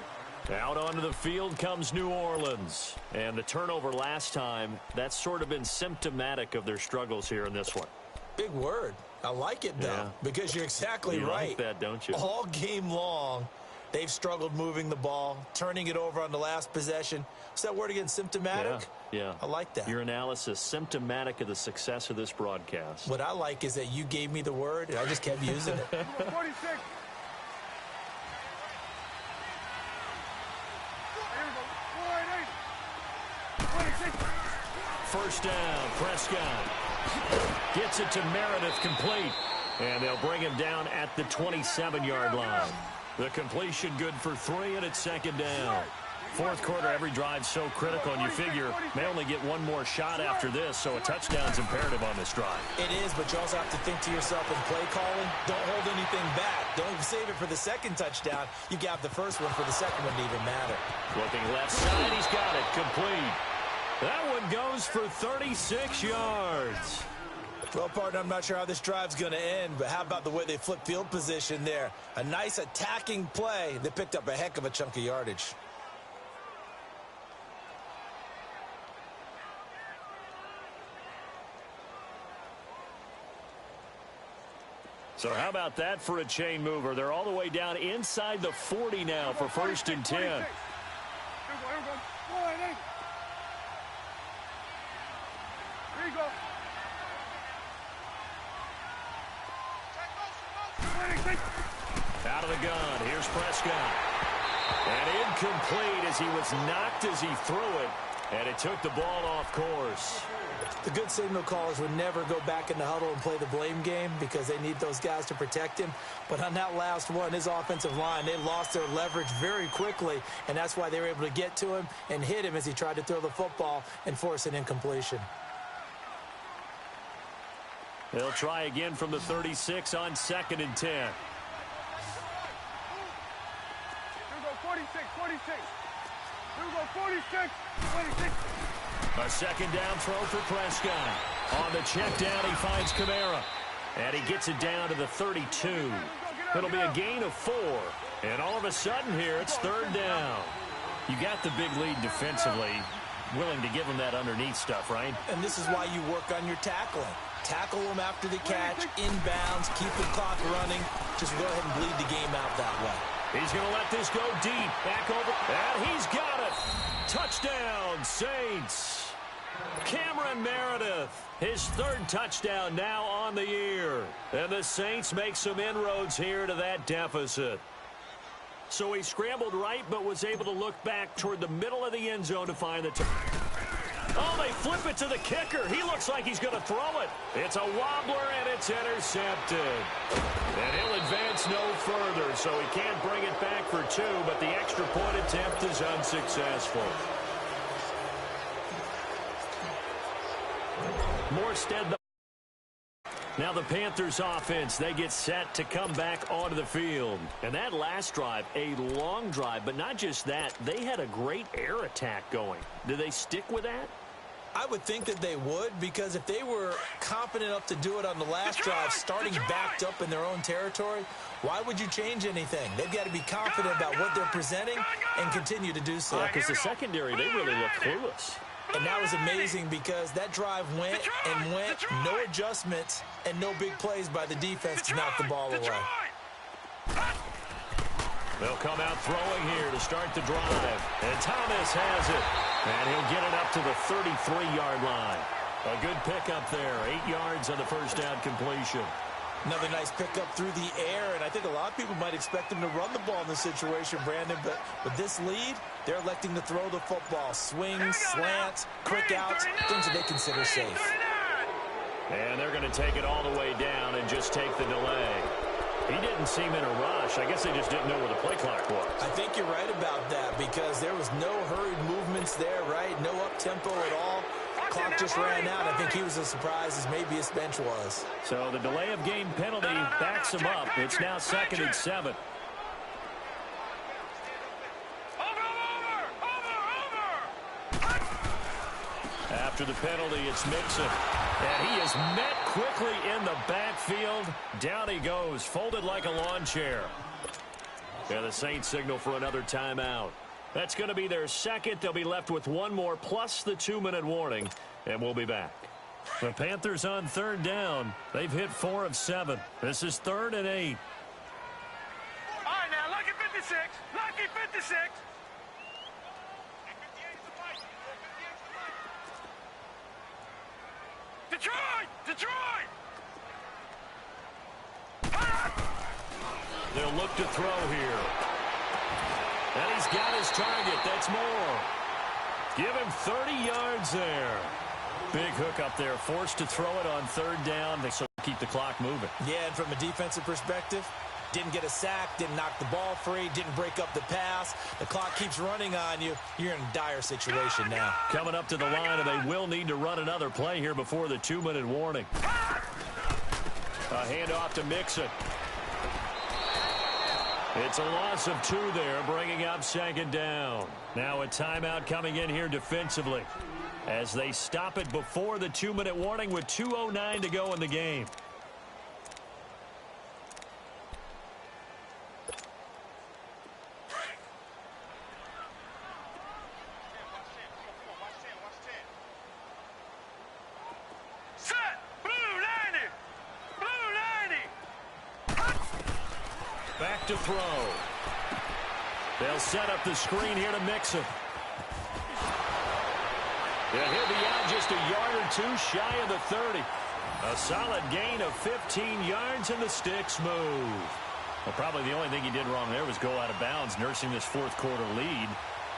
Out onto the field comes New Orleans. And the turnover last time, that's sort of been symptomatic of their struggles here in this one. Big word. I like it, though, because you're exactly right. You like that, don't you? All game long, they've struggled moving the ball, turning it over on the last possession. Is that word again, symptomatic? Yeah. I like that. Your analysis, symptomatic of the success of this broadcast. What I like is that you gave me the word, and I just kept using it. 46. First down, Prescott. Gets it to Meredith, complete. And they'll bring him down at the 27-yard line. The completion good for 3, and it's 2nd down. 4th quarter, every drive so critical, and you figure may only get one more shot after this, so a touchdown's imperative on this drive. It is, but you also have to think to yourself in play calling, don't hold anything back. Don't save it for the 2nd touchdown. You got the first one for the 2nd one to even matter. Looking left side, he's got it, complete. That one goes for 36 yards. Well, partner, I'm not sure how this drive's going to end, but how about the way they flip field position there? A nice attacking play that picked up a heck of a chunk of yardage. So how about that for a chain mover? They're all the way down inside the 40 now for 1st and 10. Here we go. Here you go. Out of the gun, here's Prescott. And incomplete as he was knocked as he threw it. And it took the ball off course. The good signal callers would never go back in the huddle and play the blame game because they need those guys to protect him. But on that last one, his offensive line, they lost their leverage very quickly, and that's why they were able to get to him and hit him as he tried to throw the football and force an incompletion. They'll try again from the 36 on 2nd and 10. Here we go, 46, 46. Here we go, 46, 26. A 2nd down throw for Prescott. On the check down, he finds Kamara. And he gets it down to the 32. It'll be a gain of 4. And all of a sudden here, it's 3rd down. You got the big lead defensively. Willing to give him that underneath stuff, right? And this is why you work on your tackling. Tackle them after the catch, inbounds, keep the clock running. Just go ahead and bleed the game out that way. He's going to let this go deep. Back over. And he's got it. Touchdown, Saints. Cameron Meredith, his 3rd touchdown now on the year. And the Saints make some inroads here to that deficit. So he scrambled right, but was able to look back toward the middle of the end zone to find the Oh, they flip it to the kicker. He looks like he's going to throw it. It's a wobbler, and it's intercepted. And he'll advance no further, so he can't bring it back for 2, but the extra point attempt is unsuccessful. Morstead. Now the Panthers offense, they get set to come back onto the field. And that last drive, a long drive, but not just that, they had a great air attack going. Do they stick with that? I would think that they would, because if they were confident enough to do it on the last drive, starting backed up in their own territory, why would you change anything? They've got to be confident about what they're presenting and continue to do so. Because the secondary, they really look clueless. And that was amazing because that drive went and went, no adjustments and no big plays by the defense to knock the ball away. They'll come out throwing here to start the drive. And Thomas has it. And he'll get it up to the 33-yard line. A good pickup there. 8 yards on the first down completion. Another nice pickup through the air, and I think a lot of people might expect him to run the ball in this situation, Brandon, but with this lead, they're electing to throw the football. Swings, slants, quick outs, things that they consider safe. And they're going to take it all the way down and just take the delay. He didn't seem in a rush. I guess they just didn't know where the play clock was. I think you're right about that because there was no hurried movements there, right? No up-tempo at all. Clock just ran out. I think he was as surprised as maybe his bench was. So the delay of game penalty backs him up. It's now 2nd and 7. After the penalty, it's Mixon. And he is met quickly in the backfield. Down he goes, folded like a lawn chair. And the Saints signal for another timeout. That's going to be their second. They'll be left with one more plus the 2-minute warning. And we'll be back. The Panthers on 3rd down. They've hit 4 of 7. This is 3rd and 8. All right, now, lucky 56. Lucky 56. Detroit! Detroit! They'll look to throw here. And he's got his target. That's more. Give him 30 yards there. Big hook up there. Forced to throw it on 3rd down. They keep the clock moving. Yeah, and from a defensive perspective, didn't get a sack, didn't knock the ball free, didn't break up the pass. The clock keeps running on you. You're in a dire situation now. Coming up to the line, and they will need to run another play here before the 2-minute warning. A handoff to Mixon. It's a loss of 2 there, bringing up 2nd down. Now a timeout coming in here defensively as they stop it before the 2-minute warning with 2:09 to go in the game. Back to throw. They'll set up the screen here to Mixon. Yeah, he'll be out just a yard or 2 shy of the 30. A solid gain of 15 yards, and the sticks move. Well, probably the only thing he did wrong there was go out of bounds, nursing this 4th quarter lead.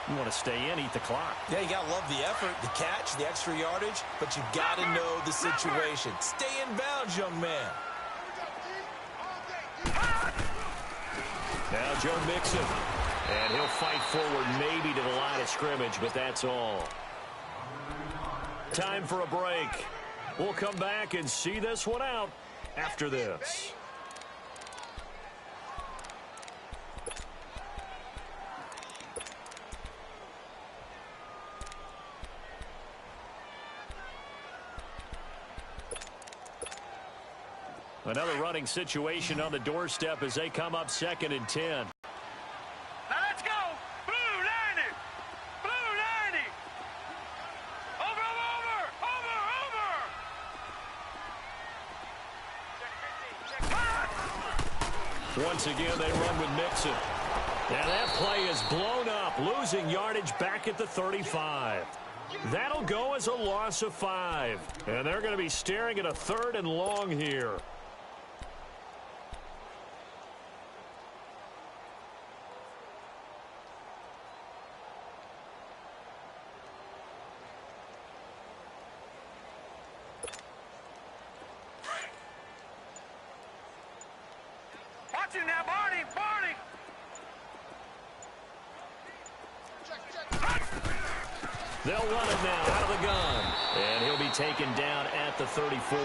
You want to stay in, eat the clock. Yeah, you got to love the effort, the catch, the extra yardage, but you got to know the situation. Stay in bounds, young man. Now Joe Mixon, and he'll fight forward maybe to the line of scrimmage, but that's all. Time for a break. We'll come back and see this one out after this. Another running situation on the doorstep as they come up 2nd and 10. Now let's go. Blue 90. Blue 90. Over, over, over. Once again, they run with Mixon. And that play is blown up, losing yardage back at the 35. That'll go as a loss of 5. And they're going to be staring at a 3rd and long here. Watch him now, Barney. Barney. They'll run it now out of the gun. And he'll be taken down at the 34.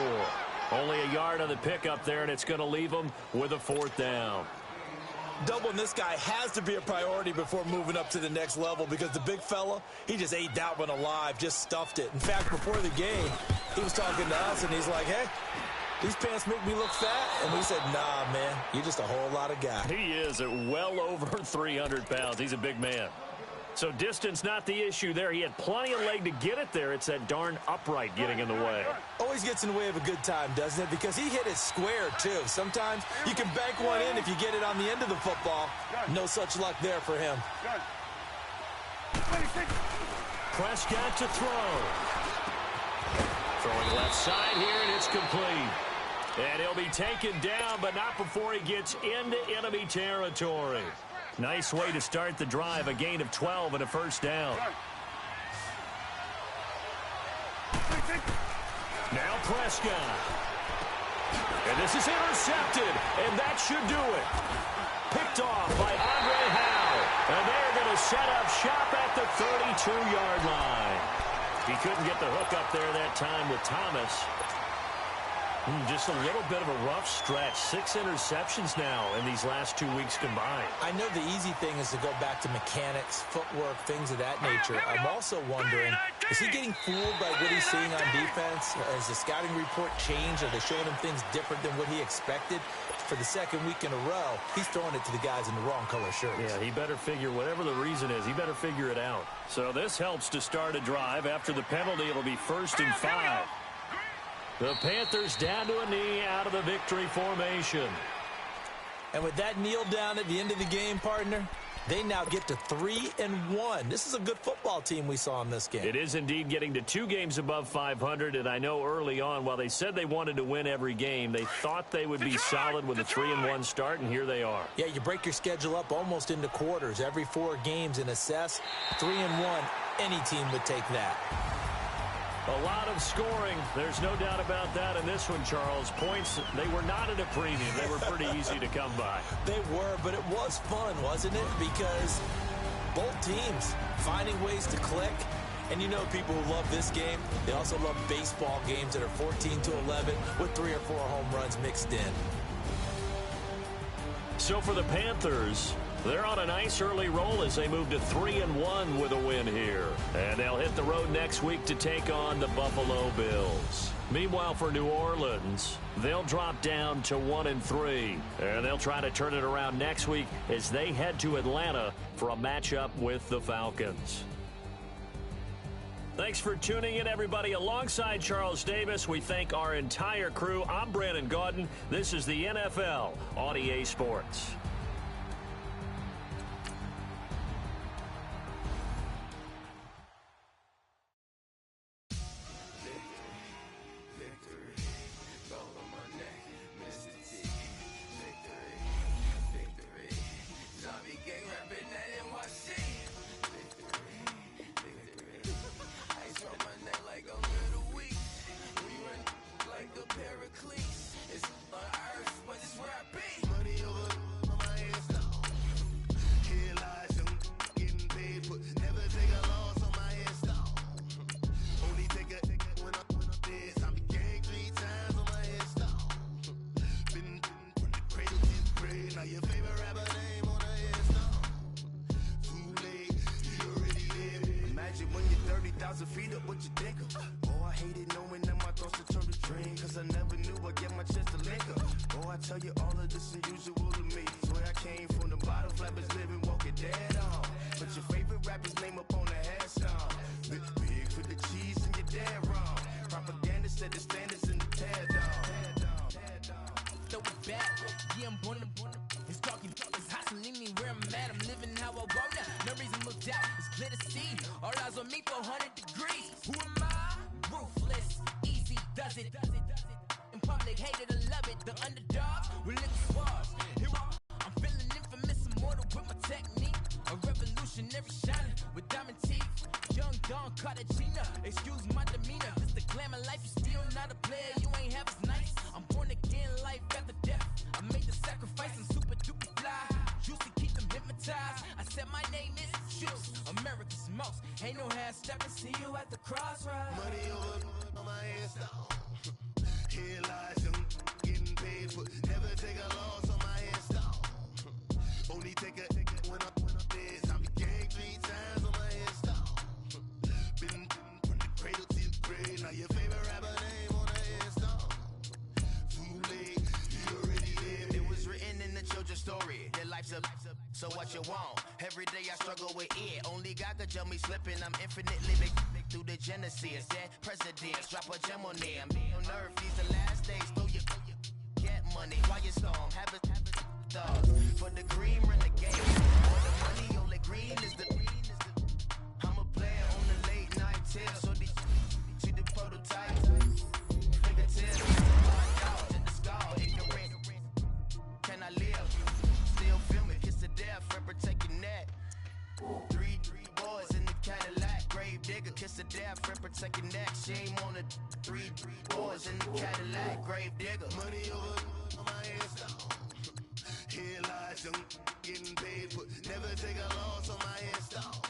Only a yard on the pickup there, and it's going to leave them with a 4th down. Doubling this guy has to be a priority before moving up to the next level because the big fella, he just ate that one alive, just stuffed it. In fact, before the game, he was talking to us, and he's like, hey, these pants make me look fat. And we said, nah, man, you're just a whole lot of guy. He is at well over 300 pounds. He's a big man. So distance not the issue there. He had plenty of leg to get it there. It's that darn upright getting in the way. Always gets in the way of a good time, doesn't it? Because he hit it square, too. Sometimes you can bank one in if you get it on the end of the football. No such luck there for him. Prescott to throw. Throwing left side here, and it's complete. And he'll be taken down, but not before he gets into enemy territory. Nice way to start the drive, a gain of 12 and a first down. Now Prescott. And this is intercepted, and that should do it. Picked off by Andre Howe. And they're going to set up shop at the 32-yard line. He couldn't get the hook up there that time with Thomas. Just a little bit of a rough stretch. 6 interceptions now in these last 2 weeks combined. I know the easy thing is to go back to mechanics, footwork, things of that nature. I'm also wondering, is he getting fooled by what he's seeing on defense? Has the scouting report changed? Are they showing him things different than what he expected? For the second week in a row, he's throwing it to the guys in the wrong color shirts. Yeah, he better figure, whatever the reason is, he better figure it out. So this helps to start a drive. After the penalty, it'll be 1st and 5. The Panthers down to a knee out of the victory formation. And with that kneel down at the end of the game, partner, they now get to 3-1. This is a good football team we saw in this game. It is indeed getting to 2 games above 500, and I know early on, while they said they wanted to win every game, they thought they would be solid with a 3-1 start, and here they are. Yeah, you break your schedule up almost into quarters, every 4 games, and assess 3-1. Any team would take that. A lot of scoring. There's no doubt about that in this one, Charles. Points, they were not at a premium. They were pretty easy to come by. They were, but it was fun, wasn't it? Because both teams finding ways to click. And you know people who love this game, they also love baseball games that are 14-11 with 3 or 4 home runs mixed in. So for the Panthers, they're on a nice early roll as they move to 3-1 with a win here. And they'll hit the road next week to take on the Buffalo Bills. Meanwhile, for New Orleans, they'll drop down to 1-3. And they'll try to turn it around next week as they head to Atlanta for a matchup with the Falcons. Thanks for tuning in, everybody. Alongside Charles Davis, we thank our entire crew. I'm Brandon Gaudin. This is the NFL on EA Sports. Only take a when I'm this. I'm gang 3 times on my headstone. Been from the cradle to the grave. Now your favorite rapper name on the headstone. Too late, you already lived. It was written in the children's story. Their life's a so what you want? Every day I struggle with it. Only God could tell me slipping. I'm infinitely big through the genesis. Dead presidents drop a gem on them. On earth, these the last days. Throw your get money while you storm. Have a thoughts for the green renegade. For the money, only green is the. I'm a player on the late night tale. So they see the prototype. Fingertips, hard dog to the skull. Ignorant. Can I live? Still filming. Kiss to death. Forever take your neck. Three boys in the Cadillac. Grave digger. Kiss to death. Forever take your neck. Shame on the three boys in the Cadillac. Grave digger. Money over on my headstone. Here lies young getting paid, but never take a loss on my headstone.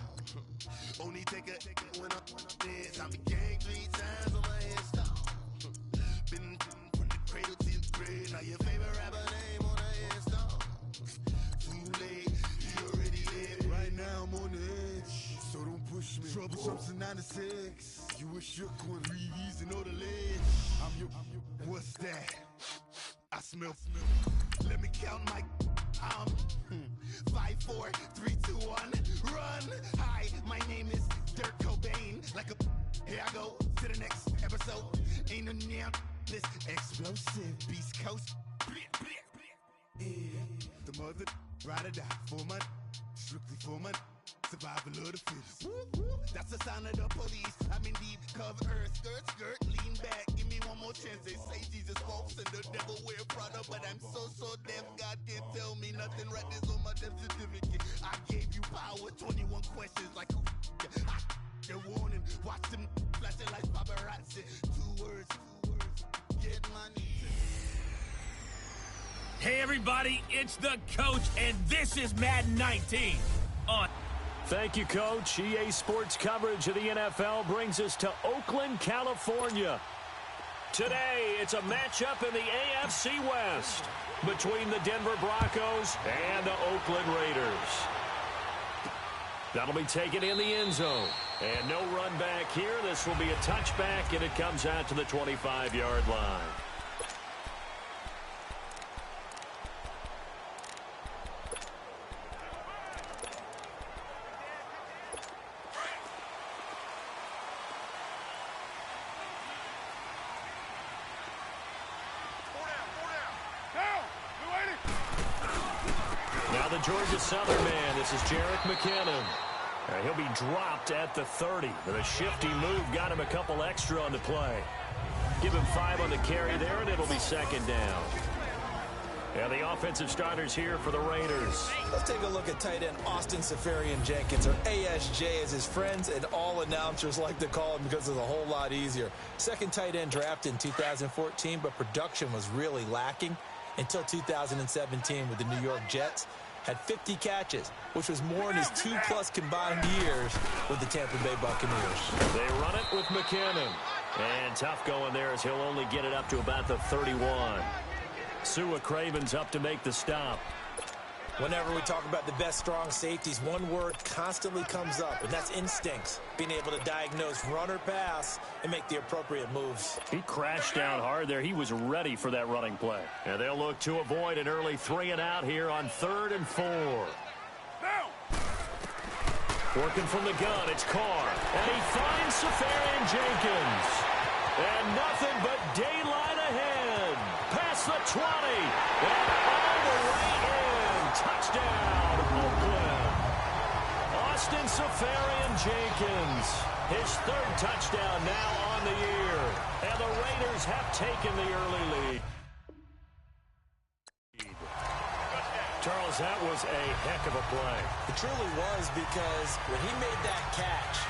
Only take a when I'm this. I'm gang 3 times on my headstone. Been from the cradle to the grave. Now your favorite rapper name on the headstone. Too late, you already lived. Right now I'm on the edge, so don't push me. Troublesome to 96. You a shook one, 3 E's and know the ledge. I'm your, what's that? I smell. Let me count my. 5, 4, 3, 2, 1. Run. Hi, my name is Dirk Cobain. Like a. Here I go to the next episode. Ain't no damn this explosive Beast Coast. Yeah. The mother ride or die for my. Strictly for my. Survival of the fittest. That's the sound of the police. I'm in deep cover earth. Skirt, lean back. Give me one more chance. They say Jesus walks and the devil wear Prada, but I'm so deaf. God can't tell me nothing. Right there's on my death certificate. I gave you power. 21 questions like who the warning. Watch them flashing like paparazzi. 2 words. Get money. Hey everybody, it's the coach, and this is Madden 19 on. Thank you, Coach. EA Sports coverage of the NFL brings us to Oakland, California. Today, it's a matchup in the AFC West between the Denver Broncos and the Oakland Raiders. That'll be taken in the end zone. And no run back here. This will be a touchback, and it comes out to the 25-yard line. The Georgia Southern man, this is Jerick McKinnon. He'll be dropped at the 30. But a shifty move got him a couple extra on the play. Give him 5 on the carry there, and it'll be second down. And the offensive starters here for the Raiders. Let's take a look at tight end Austin Seferian-Jenkins, or ASJ as his friends and all announcers like to call him because it's a whole lot easier. Second tight end drafted in 2014, but production was really lacking until 2017 with the New York Jets. Had 50 catches, which was more in his 2+ combined years with the Tampa Bay Buccaneers. They run it with McKinnon. And tough going there as he'll only get it up to about the 31. Sua Craven's up to make the stop. Whenever we talk about the best strong safeties, one word constantly comes up, and that's instincts. Being able to diagnose run or pass and make the appropriate moves. He crashed down hard there. He was ready for that running play. And they'll look to avoid an early 3 and out here on 3rd and 4. Now. Working from the gun, it's Carr. And he finds Seferian-Jenkins. And nothing but daylight ahead. Past the 20. And all the way in. Touchdown, Oakland. Austin Seferian-Jenkins. His 3rd touchdown now on the year. And the Raiders have taken the early lead. Charles, that was a heck of a play. It truly was, because when he made that catch,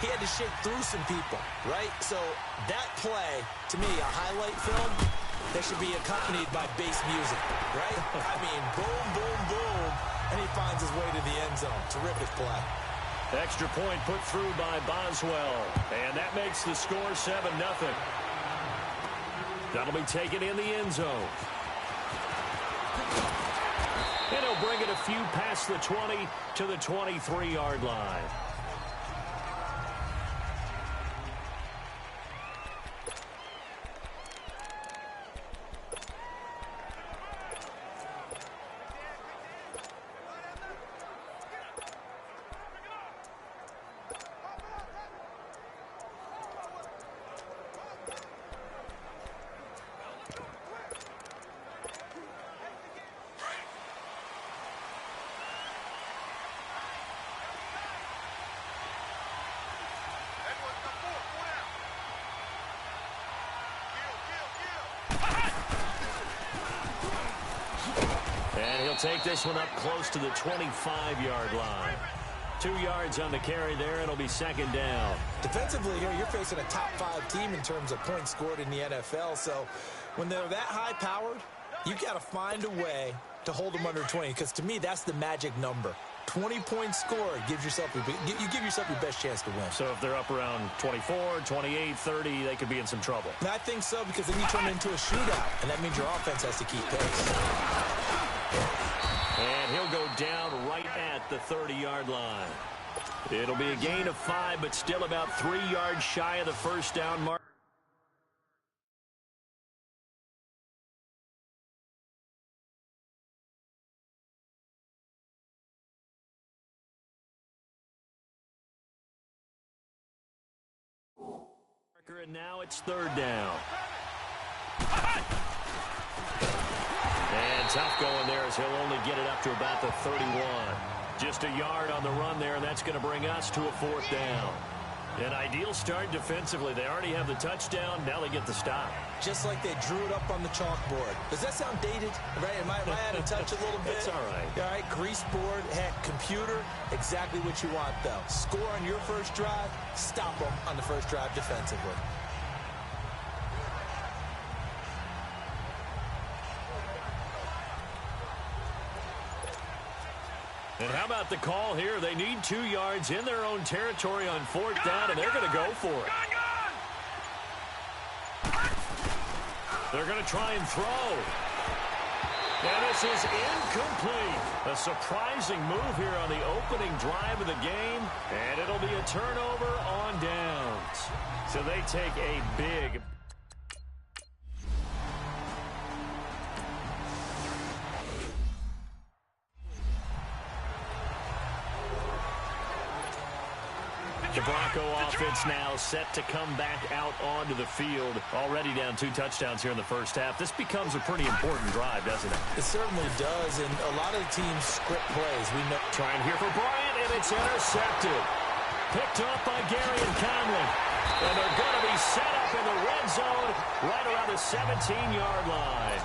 he had to shake through some people, right? So that play, to me, a highlight film, that should be accompanied by bass music, right? I mean, boom, boom, boom, and he finds his way to the end zone. Terrific play. Extra point put through by Boswell, and that makes the score 7-0. That'll be taken in the end zone. And he'll bring it a few past the 20 to the 23-yard line. And he'll take this one up close to the 25-yard line. 2 yards on the carry there. It'll be second down. Defensively here, you're facing a top-5 team in terms of points scored in the NFL. So when they're that high-powered, you got to find a way to hold them under 20. Because to me, that's the magic number. 20 points scored gives yourself you give yourself your best chance to win. So if they're up around 24, 28, 30, they could be in some trouble. And I think so, because then you turn it into a shootout, and that means your offense has to keep pace. And he'll go down right at the 30-yard line. It'll be a gain of 5, but still about 3 yards shy of the first down mark. And now it's third down. And tough going there as he'll only get it up to about the 31. Just a yard on the run there, and that's going to bring us to a fourth down. An ideal start defensively. They already have the touchdown. Now they get the stop. Just like they drew it up on the chalkboard. Does that sound dated? Right? Am I out of touch a little bit? It's all right. All right, grease board, heck, computer, exactly what you want, though. Score on your first drive, stop them on the first drive defensively. And how about the call here? They need 2 yards in their own territory on fourth down, and they're going to go for it. They're going to try and throw. And this is incomplete. A surprising move here on the opening drive of the game, and it'll be a turnover on downs. So they take a big... The Bronco offense now set to come back out onto the field. Already down 2 touchdowns here in the first half. This becomes a pretty important drive, doesn't it? It certainly does, and a lot of the teams script plays. We know. Trying here for Bryant, and it's intercepted. Picked up by Gary and Conley. And they're going to be set up in the red zone right around the 17-yard line.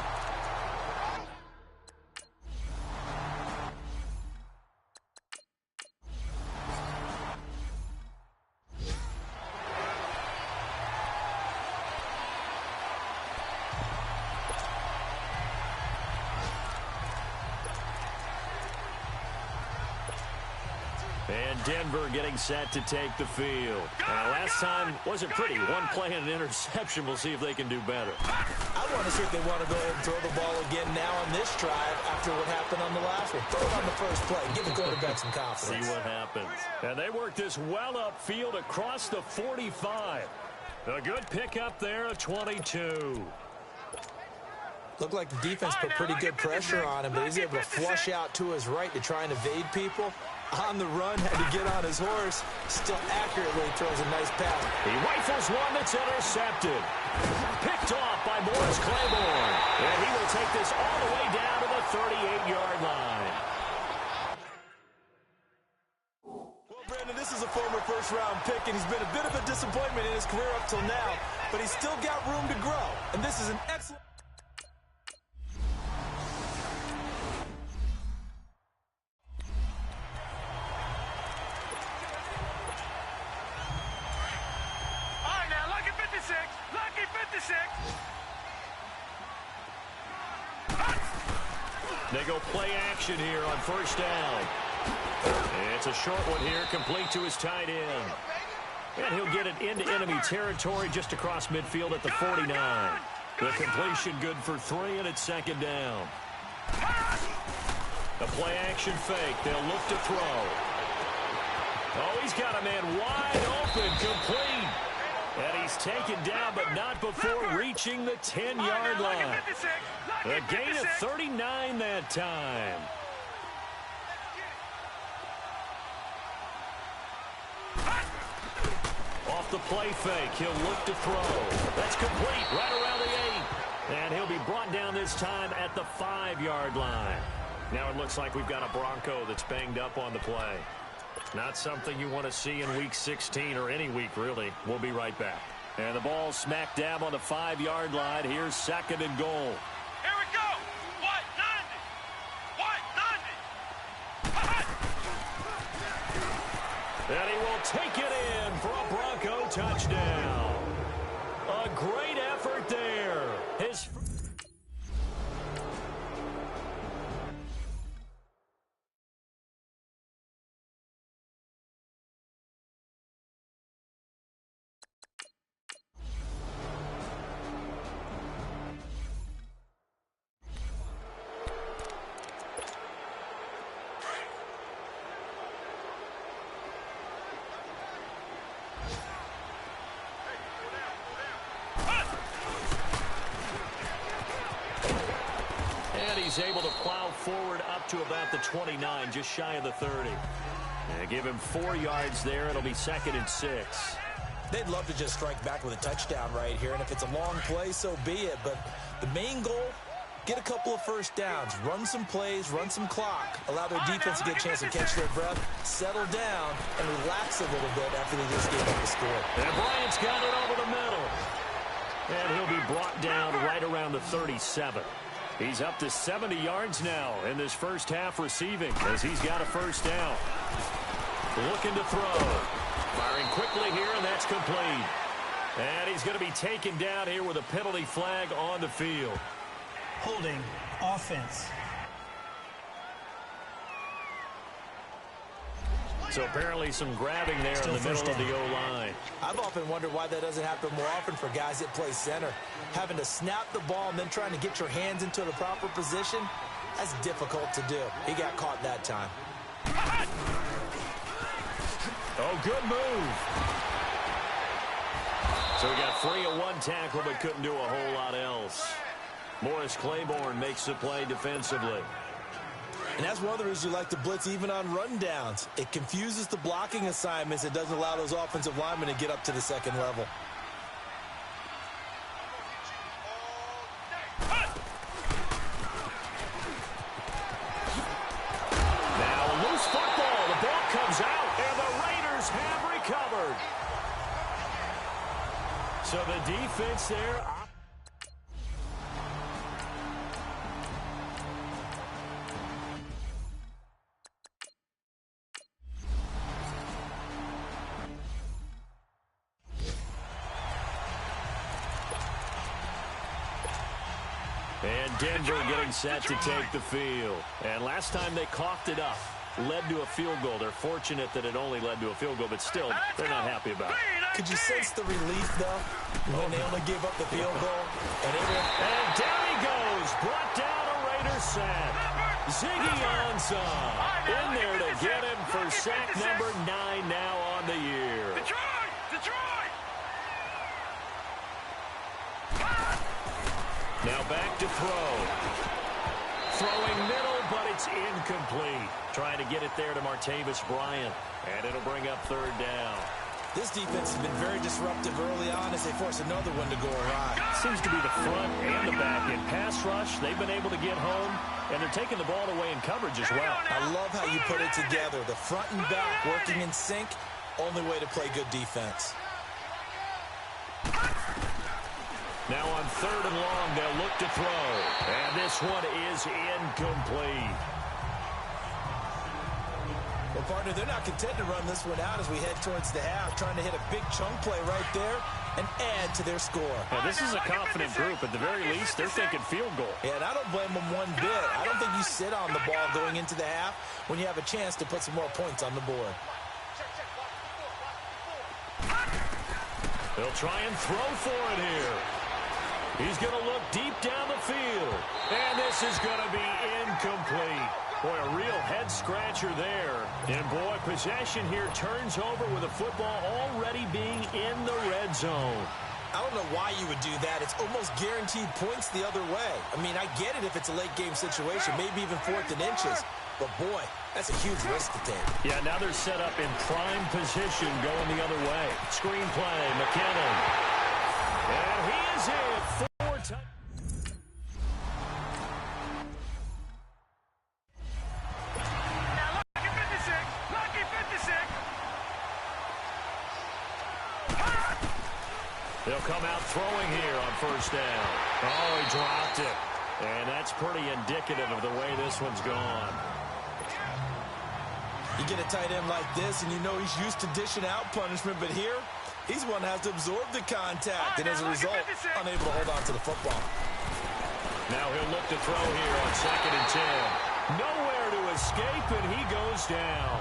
And Denver getting set to take the field. Last time wasn't pretty. One play and an interception. We'll see if they can do better. I want to see if they want to go ahead and throw the ball again now on this drive after what happened on the last one. Throw it on the first play. Give the quarterback some confidence. See what happens. And they work this well upfield across the 45. A good pickup there of 22. Looked like the defense put pretty good pressure on him, but he's able to flush out to his right to try and evade people. On the run, had to get on his horse. Still accurately throws a nice pass. He rifles one that's intercepted. Picked off by Morris Claiborne. And he will take this all the way down to the 38-yard line. Well, Brandon, this is a former first-round pick, and he's been a bit of a disappointment in his career up till now, but he's still got room to grow, and this is an excellent... They go play action here on first down. It's a short one here, complete to his tight end. And he'll get it into enemy territory just across midfield at the 49. The completion good for 3, and it's second down. A play-action fake. They'll look to throw. Oh, he's got a man wide open, complete. And he's taken down, but not before reaching the 10-yard line. A gain of 39 that time. Off the play fake, he'll look to throw. That's complete, right around the 8. And he'll be brought down this time at the 5-yard line. Now it looks like we've got a Bronco that's banged up on the play. Not something you want to see in Week 16 or any week, really. We'll be right back. And the ball smack dab on the 5-yard line. Here's 2nd and goal. Here we go. White 90. And he will take it in for a Bronco touchdown. A great effort there. His he's able to plow forward up to about the 29, just shy of the 30. And give him 4 yards there. It'll be 2nd and 6. They'd love to just strike back with a touchdown right here, and if it's a long play, so be it. But the main goal, get a couple of first downs, run some plays, run some clock, allow their defense to get a chance to catch their breath, settle down, and relax a little bit after they just gave up the score. And Bryant's got it over the middle. And he'll be brought down right around the 37. He's up to 70 yards now in this first half receiving as he's got a first down. Looking to throw. Firing quickly here, and that's complete. And he's going to be taken down here with a penalty flag on the field. Holding offense. So apparently some grabbing there in the middle of the O-line. I've often wondered why that doesn't happen more often for guys that play center. Having to snap the ball and then trying to get your hands into the proper position, that's difficult to do. He got caught that time. Oh, good move. So he got free of one tackle but couldn't do a whole lot else. Morris Claiborne makes the play defensively. And that's one of the reasons you like to blitz even on rundowns. It confuses the blocking assignments. It doesn't allow those offensive linemen to get up to the second level. Now a loose football. The ball comes out, and the Raiders have recovered. So the defense there. And Denver getting set to take the field. And last time they coughed it up, led to a field goal. They're fortunate that it only led to a field goal, but still, they're not happy about it. Could you sense the relief, though, when they only gave up the field goal? And down he goes. Brought down a Raider sack. Ziggy Ansah in there to get him for sack number 9 now on the year. Detroit! Now back to throw. Throwing middle, but it's incomplete. Trying to get it there to Martavis Bryant. And it'll bring up 3rd down. This defense has been very disruptive early on as they force another one to go awry. Seems to be the front and the back. In pass rush, they've been able to get home, and they're taking the ball away in coverage as well. I love how you put it together. The front and back working in sync, only way to play good defense. Now on 3rd and long, they'll look to throw. And this one is incomplete. Well, partner, they're not content to run this one out as we head towards the half, trying to hit a big chunk play right there and add to their score. Now, this is a confident group. At the very least, they're thinking field goal. Yeah, and I don't blame them one bit. I don't think you sit on the ball going into the half when you have a chance to put some more points on the board. They'll try and throw for it here. He's going to look deep down the field. And this is going to be incomplete. Boy, a real head-scratcher there. And, boy, possession here turns over with the football already being in the red zone. I don't know why you would do that. It's almost guaranteed points the other way. I mean, I get it if it's a late-game situation, maybe even 4th and inches. But, boy, that's a huge risk to take. Yeah, now they're set up in prime position going the other way. Screen play, McKinnon. And he is in 4 times. They'll come out throwing here on first down. Oh, he dropped it. And that's pretty indicative of the way this one's gone. You get a tight end like this, and you know he's used to dishing out punishment, but here, he's one that has to absorb the contact, and as a result, unable to hold on to the football. Now he'll look to throw here on 2nd and 10. Nowhere to escape, and he goes down.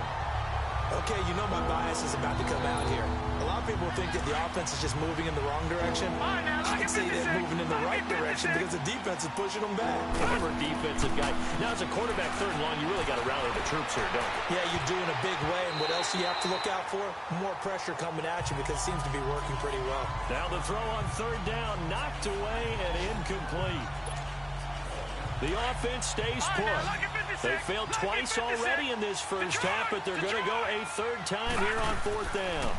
Okay, you know my bias is about to come out here. A lot of people think that the offense is just moving in the wrong direction. I'd say they're moving in the right direction because the defense is pushing them back. Former defensive guy. Now, as a quarterback, 3rd and long, you really got to rally the troops here, don't you? Yeah, you do in a big way, and what else do you have to look out for? More pressure coming at you because it seems to be working pretty well. Now the throw on 3rd down, knocked away and incomplete. The offense stays put. They failed twice already in this first half, but they're going to go a 3rd time here on 4th down.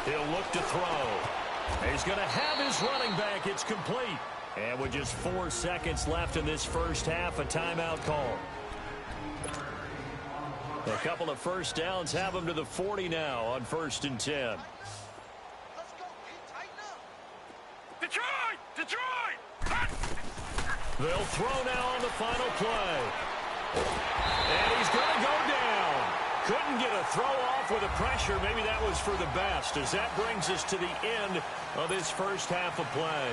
He'll look to throw. He's going to have his running back. It's complete. And with just 4 seconds left in this first half, a timeout call. A couple of first downs have him to the 40 now on 1st and 10. They'll throw now on the final play. And he's going to go down. Couldn't get a throw off with the pressure. Maybe that was for the best, as that brings us to the end of this first half of play.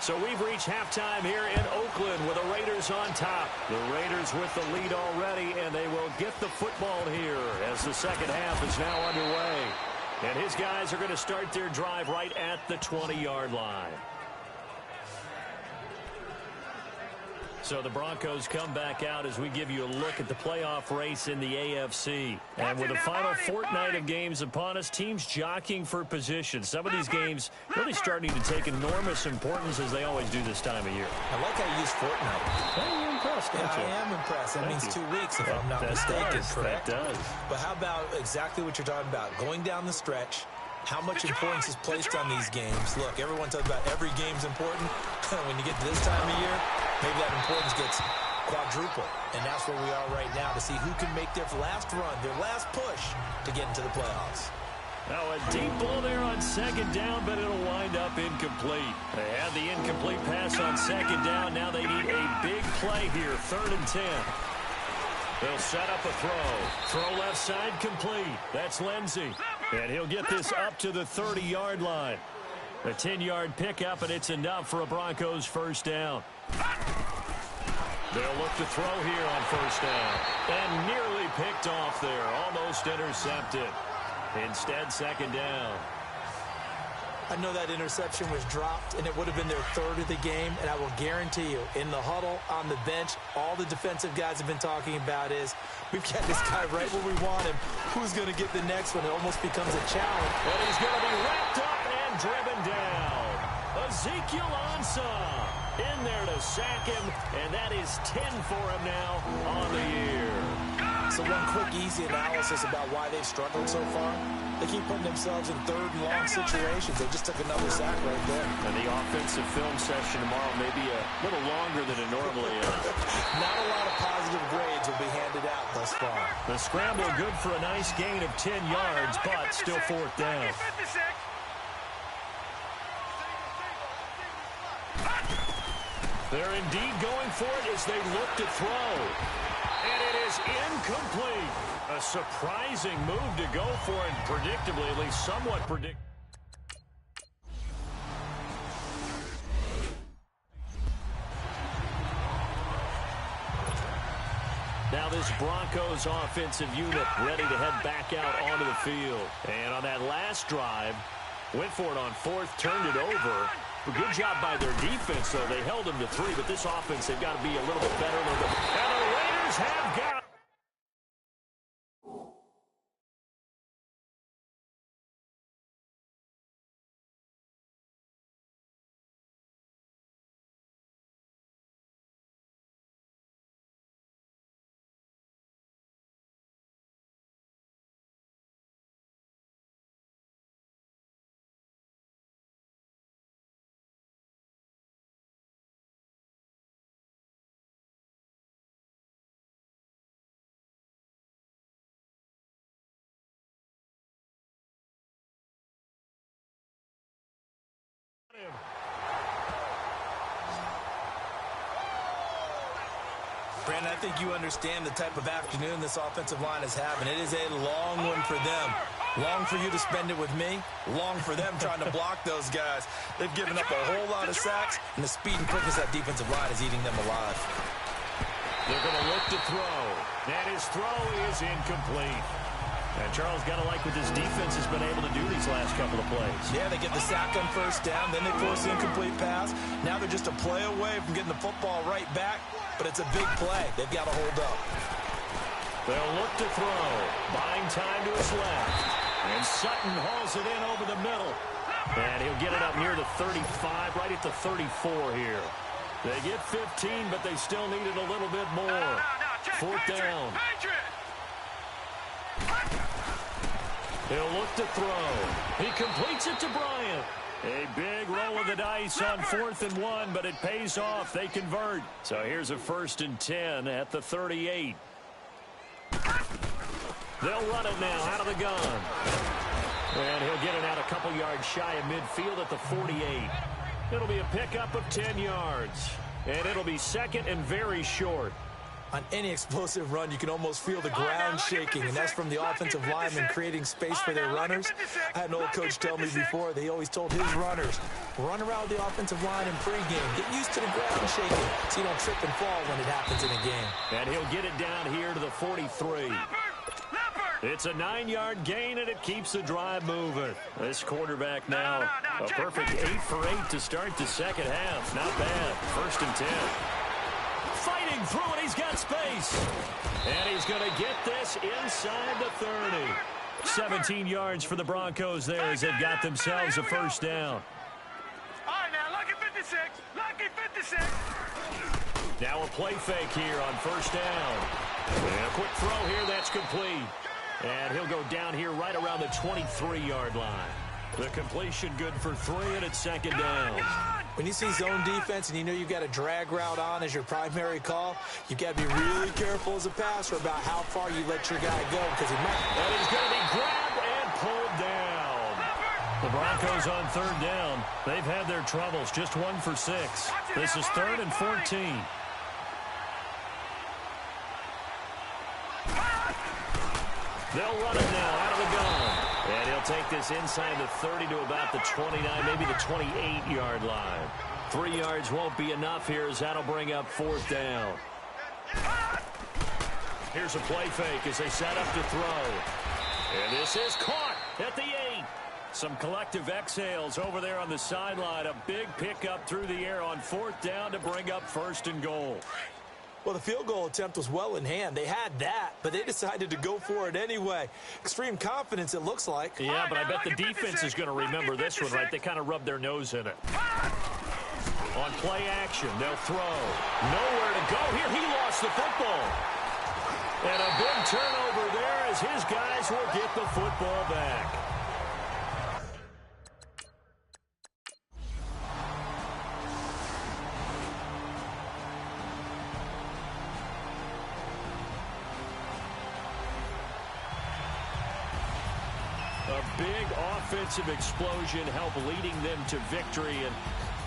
So we've reached halftime here in Oakland with the Raiders on top. The Raiders with the lead already, and they will get the football here as the second half is now underway. And his guys are going to start their drive right at the 20-yard line. So the Broncos come back out as we give you a look at the playoff race in the AFC. And with the final fortnight of games upon us, teams jockeying for position. Some of these games really starting to take enormous importance as they always do this time of year. I like how you use fortnight. Well, you're impressed, don't you? I am impressed. That means 2 weeks, if I'm not mistaken, correct? That does. But how about exactly what you're talking about? Going down the stretch, how much importance is placed on these games. Look, everyone talks about every game's important. When you get to this time of year, maybe that importance gets quadrupled. And that's where we are right now to see who can make their last run, their last push to get into the playoffs. Now a deep ball there on 2nd down, but it'll wind up incomplete. They had the incomplete pass on 2nd down. Now they need a big play here, 3rd and 10. They'll set up a throw. Throw left side complete. That's Lindsey. And he'll get this up to the 30-yard line. A 10-yard pickup, and it's enough for a Broncos first down. They'll look to throw here on first down. And nearly picked off there. Almost intercepted. Instead, 2nd down. I know that interception was dropped, and it would have been their 3rd of the game, and I will guarantee you, in the huddle, on the bench, all the defensive guys have been talking about is, we've got this guy right where we want him. Who's going to get the next one? It almost becomes a challenge. And he's going to be wrapped up and driven down. Ezekiel Ansah in there to sack him, and that is 10 for him now on the year. So one quick, easy analysis about why they've struggled so far. They keep putting themselves in 3rd and long situations. They just took another sack right there. And the offensive film session tomorrow may be a little longer than it normally is. Not a lot of positive grades will be handed out thus far. The scramble good for a nice gain of 10 yards, but still 4th down. They're indeed going for it as they look to throw. And it is incomplete. A surprising move to go for it, predictably, at least somewhat predictable. Now this Broncos offensive unit ready to head back out onto the field. And on that last drive, went for it on 4th, turned it over. A good job by their defense, though. They held them to 3, but this offense, they've got to be a little bit better. And the Raiders Panthers have got. Brandon, I think you understand the type of afternoon this offensive line is having. It is a long one for them. Long for you to spend it with me. Long for them trying to block those guys. They've given up a whole lot of sacks, and the speed and quickness of that defensive line is eating them alive. They're going to look to throw. And his throw is incomplete. And Charles got to like what this defense has been able to do these last couple of plays. Yeah, they get the sack on first down, then they force the incomplete pass. Now they're just a play away from getting the football right back, but it's a big play. They've got to hold up. They'll look to throw. Buying time to his left. And Sutton hauls it in over the middle. And he'll get it up near the 35, right at the 34 here. They get 15, but they still need it a little bit more. Fourth down. He'll look to throw. He completes it to Bryant. A big roll of the dice on 4th and 1, but it pays off. They convert. So here's a 1st and 10 at the 38. They'll run it now out of the gun. And he'll get it out a couple yards shy of midfield at the 48. It'll be a pickup of 10 yards. And it'll be second and very short. On any explosive run, you can almost feel the ground shaking, and that's from the offensive linemen creating space for their runners. I had an old coach tell me before, they always told his runners, run around the offensive line in pregame. Get used to the ground shaking so you don't trip and fall when it happens in a game. And he'll get it down here to the 43. It's a 9-yard gain, and it keeps the drive moving. This quarterback now, a perfect 8 for 8 to start the second half. Not bad. 1st and 10. Fighting through it, he's got space. And he's going to get this inside the 30. 17 yards for the Broncos there as they've got themselves a first down. All right, now, lucky 56. Lucky 56. Now a play fake here on first down. And a quick throw here, that's complete. And he'll go down here right around the 23-yard line. The completion good for 3, and it's second down. When you see zone defense and you know you've got a drag route on as your primary call, you've got to be really careful as a passer about how far you let your guy go because he might. And he's going to be grabbed and pulled down. The Broncos on 3rd down. They've had their troubles, just 1 for 6. This is 3rd and 14. They'll run it now out of the gun. And he'll take this inside the 30 to about the 29, maybe the 28-yard line. 3 yards won't be enough here as that'll bring up 4th down. Here's a play fake as they set up to throw. And this is caught at the 8. Some collective exhales over there on the sideline. A big pickup through the air on 4th down to bring up 1st and goal. Well, the field goal attempt was well in hand. They had that, but they decided to go for it anyway. Extreme confidence, it looks like. Yeah, but I bet the defense is going to remember this one, right? They kind of rubbed their nose in it. On play action, they'll throw. Nowhere to go here. He lost the football. And a big turnover there as his guys will get the football back. A big offensive explosion helped leading them to victory. And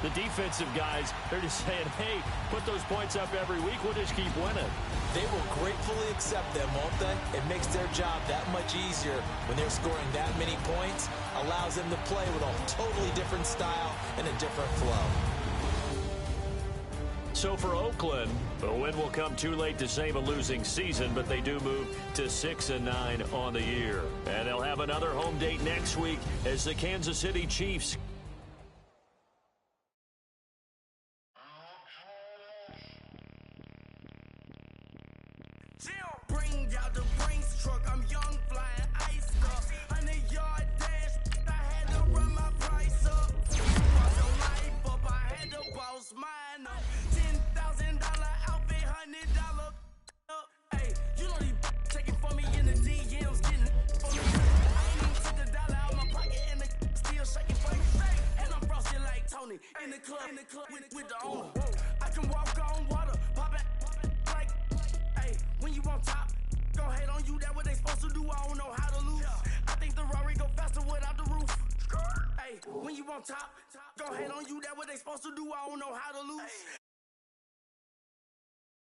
the defensive guys, they're just saying, hey, put those points up every week. We'll just keep winning. They will gratefully accept them, won't they? It makes their job that much easier when they're scoring that many points. Allows them to play with a totally different style and a different flow. So for Oakland, the win will come too late to save a losing season, but they do move to 6-9 on the year. And they'll have another home date next week as the Kansas City Chiefs club with the owner. I can walk on water, pop it like, hey, when you on top, gon' hate on you, that what they supposed to do, I don't know how to lose. I think the Rari go faster without the roof. Hey, when you on top, gon' hate on you, that what they supposed to do, I don't know how to lose.